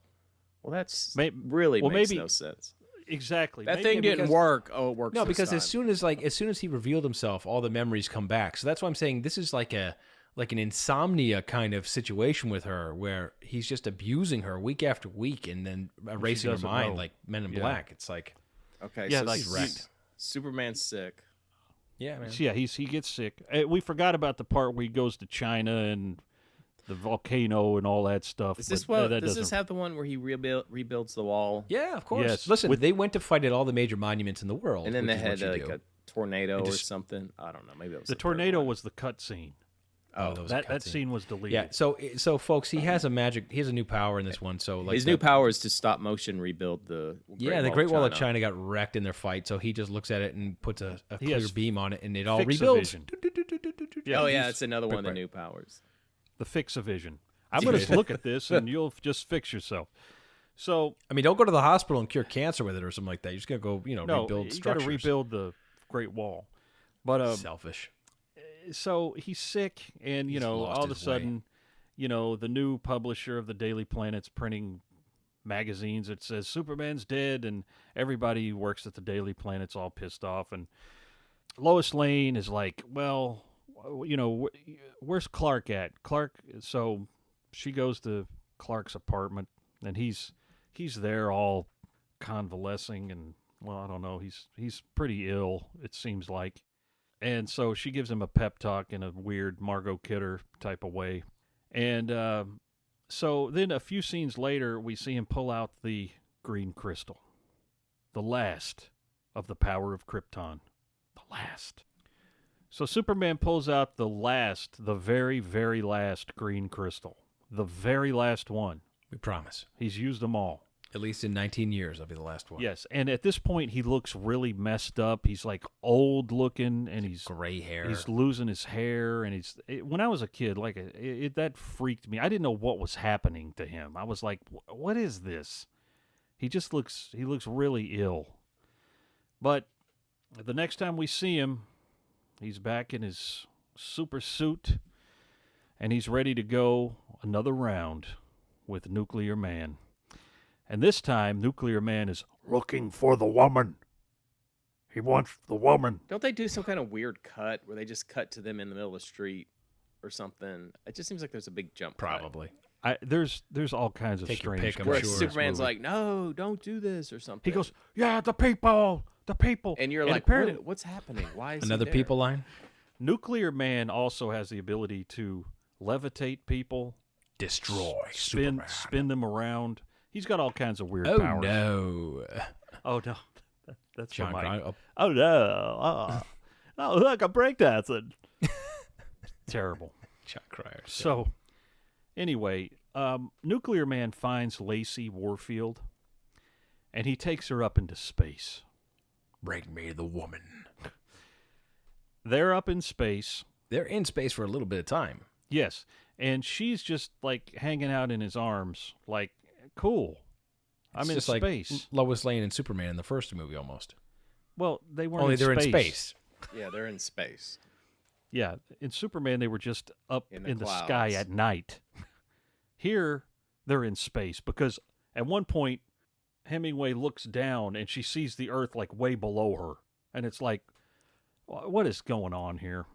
Well, that's Well, makes maybe- no sense. Exactly. That Maybe thing didn't because- work. Oh, it works No, this because time. as soon as he revealed himself, all the memories come back. So that's why I'm saying this is like an insomnia kind of situation with her, where he's just abusing her week after week and then erasing her doesn't mind know. like Men in Yeah. Black. It's like, Okay, Yeah, so like- he's wrecked. Superman's sick. Yeah, man. Yeah, he gets sick. We forgot about the part where he goes to China and the volcano and all that stuff. Is this but, what? that Does this doesn't- have the one where he rebuilds the wall? Yeah, of course. Yes. Listen, With- they went to fight at all the major monuments in the world. And then they which is had what you like do. a tornado And or just- something. I don't know. Maybe it was The third tornado one. was the cut scene. Oh, that was a That cutscene. scene was deleted. Yeah, so folks, he has a new power in this one. So like His new power is to stop motion rebuild the the Great Wall of China got wrecked in their fight, so he just looks at it and puts a He clear has beam on it, and it all Fix-a-vision. rebuilds. Oh yeah, he's- that's another one of the right. new powers. The Fix-a-Vision. I'm going to look at this, and you'll just fix yourself. So I mean, don't go to the hospital and cure cancer with it or something like that. You're just gonna go, no, rebuild you got structures. to rebuild the Great Wall. But Selfish. so he's sick, and He's all lost of a his way. sudden, the new publisher of the Daily Planet's printing magazines. It says Superman's dead, and everybody who works at the Daily Planet's all pissed off. And Lois Lane is like, well, where's Clark at? Clark. So she goes to Clark's apartment, and he's there all convalescing, and well, I don't know. He's pretty ill, it seems like. And so she gives him a pep talk in a weird Margot Kidder type of way. And so then a few scenes later, we see him pull out the green crystal. The last of the power of Krypton. The last. So Superman pulls out the very, very last green crystal. The very last one. We promise. He's used them all. At least in 19 years, I'll be the last one. Yes, and at this point, he looks really messed up. He's like old looking, and he's Gray hair. He's losing his hair, and when I was a kid, that freaked me. I didn't know what was happening to him. I was like, "What is this?" He looks really ill. But the next time we see him, he's back in his super suit, and he's ready to go another round with Nuclear Man. And this time, Nuclear Man is Looking for the woman. He wants the woman. Don't they do some kind of weird cut where they just cut to them in the middle of the street or something? It just seems like there's a big jump cut. Probably. there's all kinds of Take your strange pick, I'm Where sure. Superman's movie. like, no, don't do this or something. He goes, yeah, the people The people. And you're and like, apparently, what's happening? Why is Another he there? people line? Nuclear Man also has the ability to levitate people, Destroy spin them around. He's got all kinds of weird Oh, powers. no. Oh, no. That's Jon for Mike. Cryer. Oh, no. Oh, look, I'm breakdancing. Terrible. Jon Cryer. So, anyway, Nuclear Man finds Lacey Warfield, and he takes her up into space. Bring me the woman. They're up in space. They're in space for a little bit of time. Yes, and she's just, like, hanging out in his arms, like, cool. I'm It's in just space. like Lois Lane and Superman in the first movie almost. Well, they weren't Only in they're space. in space. Yeah, they're in space. Yeah, in Superman, they were just up In in the the sky clouds. at night. Here, they're in space because at one point, Hemingway looks down and she sees the Earth like way below her. And it's like, what is going on here?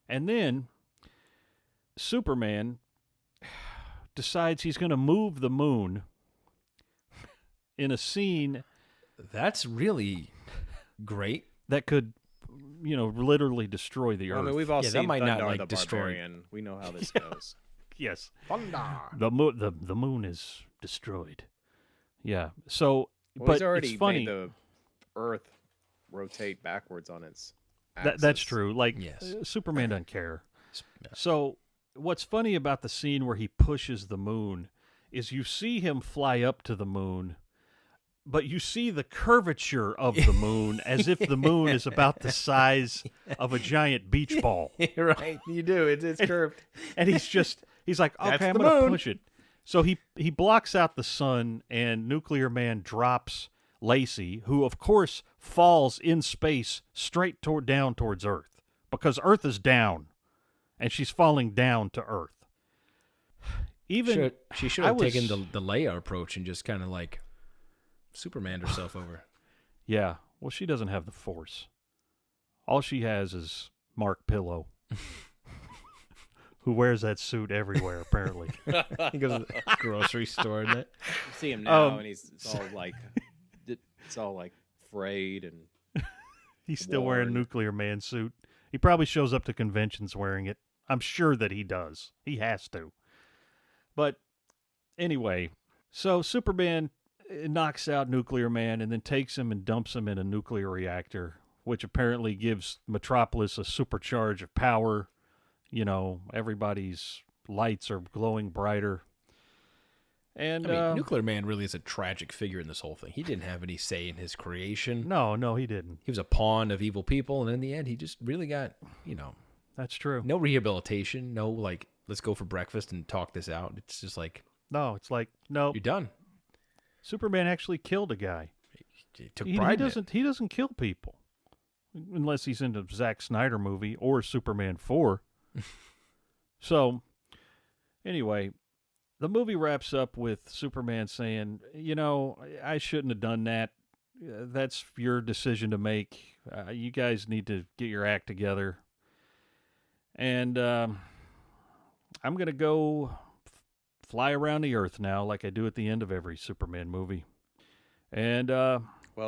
And then Superman decides he's going to move the moon in a scene That's really great. that could, literally destroy the Earth. I mean, we've all Yeah, that seen might not, Thundar like, the destroy- Barbarian. We know how this goes. Yes. Thunder. The moon is destroyed. Yeah. So, Well, but he's already it's funny. made the Earth rotate backwards on its That's axis. true. Like, Yes. Superman doesn't care. Yeah. So, what's funny about the scene where he pushes the moon is you see him fly up to the moon, but you see the curvature of the moon as if the moon is about the size of a giant beach ball. Right, you do. It's curved. And he's like, That's okay, I'm the going to moon. push it. So he blocks out the sun, and Nuclear Man drops Lacey, who of course falls in space straight down towards Earth because Earth is down, and she's falling down to Earth. Even She should have taken the Leia approach and just kind of like Superman herself over. Yeah, well, she doesn't have the Force. All she has is Mark Pillow, who wears that suit everywhere, apparently. He goes to the grocery store and that. You see him now, and it's all like frayed and He's still wearing a worn. Nuclear Man suit. He probably shows up to conventions wearing it. I'm sure that he does. He has to. But anyway, so Superman knocks out Nuclear Man and then takes him and dumps him in a nuclear reactor, which apparently gives Metropolis a supercharge of power. Everybody's lights are glowing brighter. And Nuclear Man really is a tragic figure in this whole thing. He didn't have any say in his creation. No, he didn't. He was a pawn of evil people, and in the end, he just really got, That's true. no rehabilitation, no, like, let's go for breakfast and talk this out. It's just like, No, it's like, no. you're done. Superman actually killed a guy. He took He pride in it. doesn't kill people unless he's in a Zack Snyder movie or Superman 4. So, anyway, the movie wraps up with Superman saying, I shouldn't have done that. That's your decision to make. You guys need to get your act together. And I'm going to go fly around the Earth now like I do at the end of every Superman movie. And well,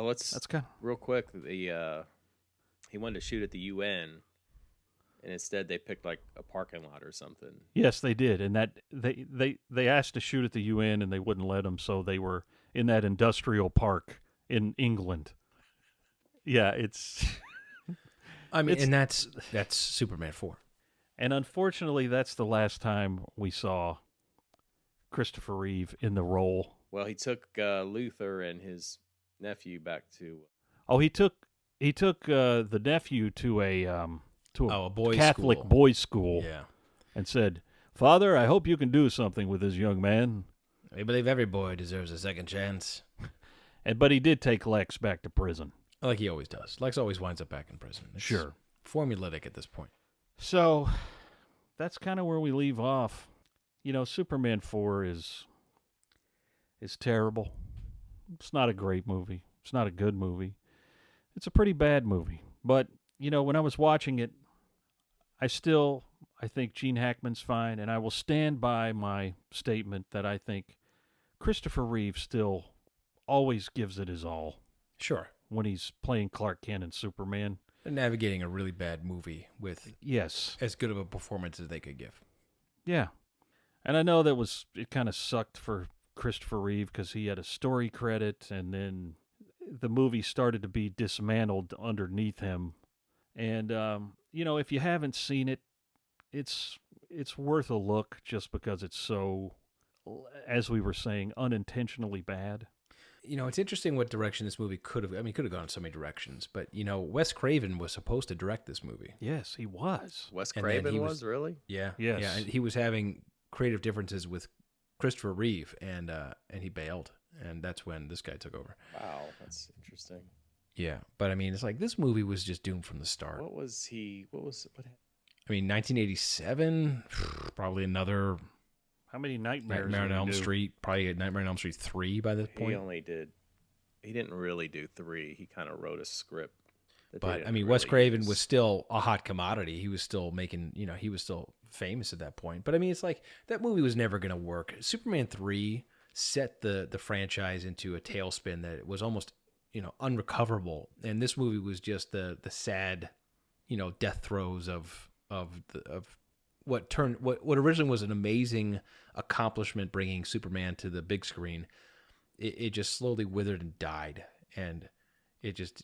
let's that's kind real quick. He wanted to shoot at the UN, and instead they picked like a parking lot or something. Yes, they did, and that they asked to shoot at the UN, and they wouldn't let them, so they were in that industrial park in England. Yeah, it's. I mean, and that's Superman 4. And unfortunately, that's the last time we saw Christopher Reeve in the role. Well, he took Luther and his nephew back to. Oh, he took the nephew to a boys' Catholic school. boys' school. Yeah. And said, "Father, I hope you can do something with this young man." I believe every boy deserves a second chance. But he did take Lex back to prison. Like he always does. Lex always winds up back in prison. It's Sure. formulaic at this point. So that's kind of where we leave off. Superman 4 is terrible. It's not a great movie. It's not a good movie. It's a pretty bad movie. But, when I was watching it, I think Gene Hackman's fine, and I will stand by my statement that I think Christopher Reeve still always gives it his all. Sure. when he's playing Clark Kent and Superman. They're navigating a really bad movie with as good of a performance as they could give. Yeah. And I know it kind of sucked for Christopher Reeve because he had a story credit, and then the movie started to be dismantled underneath him. And, if you haven't seen it, it's worth a look just because it's so, as we were saying, unintentionally bad. It's interesting what direction this movie could have gone in so many directions, but, Wes Craven was supposed to direct this movie. Yes, he was. Wes Craven was really? Yeah. Yes. Yeah, and he was having creative differences with Christopher Reeve, and he bailed, and that's when this guy took over. Wow, that's interesting. Yeah, but it's like this movie was just doomed from the start. What happened? 1987, probably another... How many Nightmares Nightmare on Elm Street, probably Nightmare on Elm Street 3 by this point. He didn't really do 3. He kind of wrote a script. But, Wes Craven was still a hot commodity. He was still making, he was still famous at that point. But, it's like, that movie was never going to work. Superman 3 set the franchise into a tailspin that was almost, unrecoverable. And this movie was just the sad, death throes of what originally was an amazing accomplishment, bringing Superman to the big screen. It just slowly withered and died, and it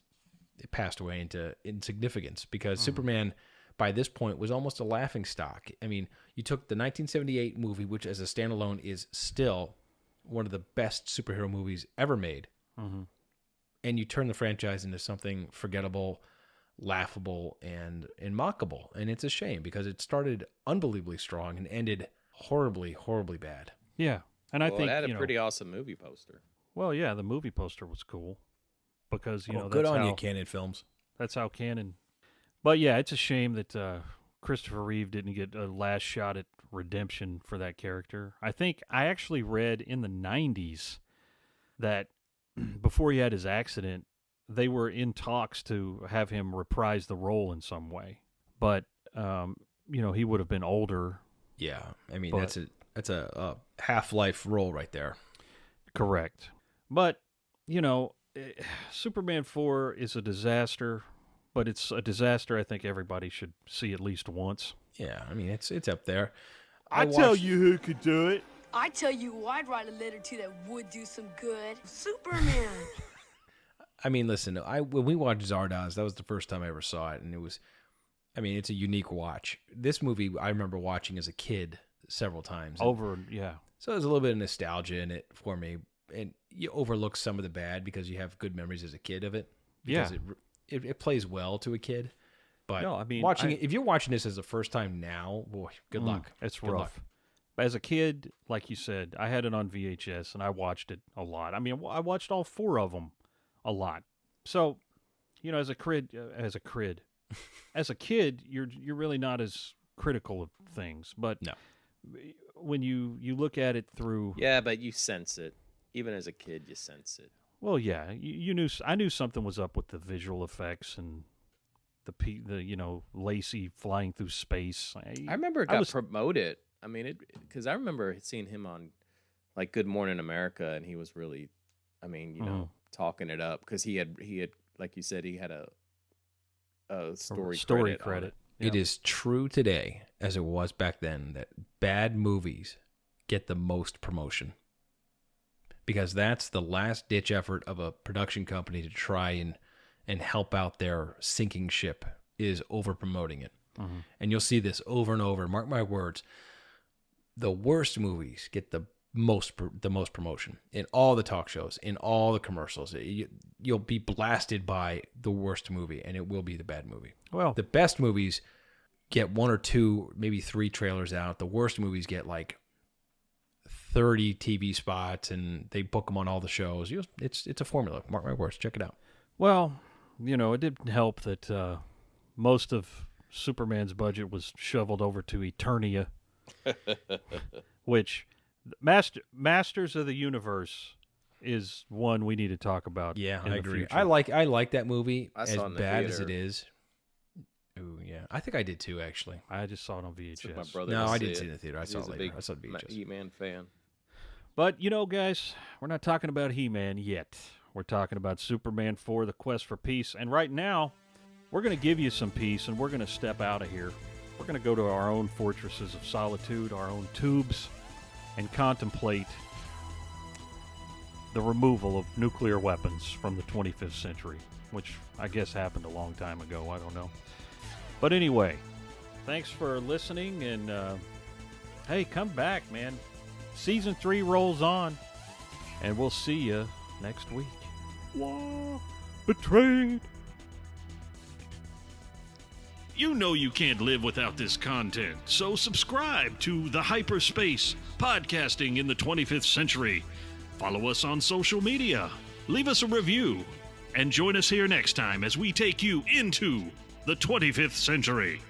passed away into insignificance because Superman, by this point, was almost a laughingstock. You took the 1978 movie, which as a standalone is still one of the best superhero movies ever made, and you turn the franchise into something forgettable, laughable, and mockable. And it's a shame because it started unbelievably strong and ended horribly, horribly bad. Yeah. And I think it had a pretty awesome movie poster. Well, yeah, the movie poster was cool because, good that's on how, you, Canon Films. That's how Canon. But yeah, it's a shame that Christopher Reeve didn't get a last shot at redemption for that character. I think I actually read in the 90s that before he had his accident, they were in talks to have him reprise the role in some way. But, he would have been older. Yeah, that's a Half-Life role right there. Correct. But, Superman 4 is a disaster, but it's a disaster I think everybody should see at least once. Yeah, it's up there. I tell you who could do it. I tell you who I'd write a letter to that would do some good. Superman. Listen, when we watched Zardoz, that was the first time I ever saw it, and it was, it's a unique watch. This movie I remember watching as a kid several times. Yeah. So there's a little bit of nostalgia in it for me, and you overlook some of the bad because you have good memories as a kid of it. Because it plays well to a kid. But watching it, if you're watching this as the first time now, boy, good luck. It's good rough. Luck. As a kid, like you said, I had it on VHS and I watched it a lot. I watched all 4 of them a lot. So, as a kid, you're really not as critical of things. But no. When you look at it through, yeah, but you sense it. Even as a kid, you sense it. Well, yeah, I knew something was up with the visual effects and the Lacey flying through space. I remember it got promoted. Because I remember seeing him on like Good Morning America, and he was really, talking it up because he had like you said, he had a story credit. Yeah. It is true today, as it was back then, that bad movies get the most promotion. Because that's the last-ditch effort of a production company to try and help out their sinking ship, is over-promoting it. Mm-hmm. And you'll see this over and over. Mark my words, the worst movies get the most promotion in all the talk shows, in all the commercials. You'll be blasted by the worst movie, and it will be the bad movie. Well, the best movies get 1 or 2, maybe 3 trailers out. The worst movies get like 30 TV spots, and they book them on all the shows. It's a formula. Mark my words. Check it out. Well, it didn't help that most of Superman's budget was shoveled over to Eternia, which Masters of the Universe is one we need to talk about. Yeah, in I the agree. future. I like that movie as saw it in the bad as theater. it is. Ooh, yeah. I think I did too, actually. I just saw it on VHS. Took my brother No, to I see didn't see it. it in the theater. I He saw was it a later. big I saw the VHS. He-Man fan. But, guys, we're not talking about He-Man yet. We're talking about Superman 4, The Quest for Peace. And right now, we're going to give you some peace, and we're going to step out of here. We're going to go to our own fortresses of solitude, our own tubes, and contemplate the removal of nuclear weapons from the 25th century, which I guess happened a long time ago. I don't know. But anyway, thanks for listening, and hey, come back, man. Season 3 rolls on, and we'll see you next week. Whoa, betrayed. You know you can't live without this content, so subscribe to The Hyperspace, podcasting in the 25th century. Follow us on social media, leave us a review, and join us here next time as we take you into the 25th century.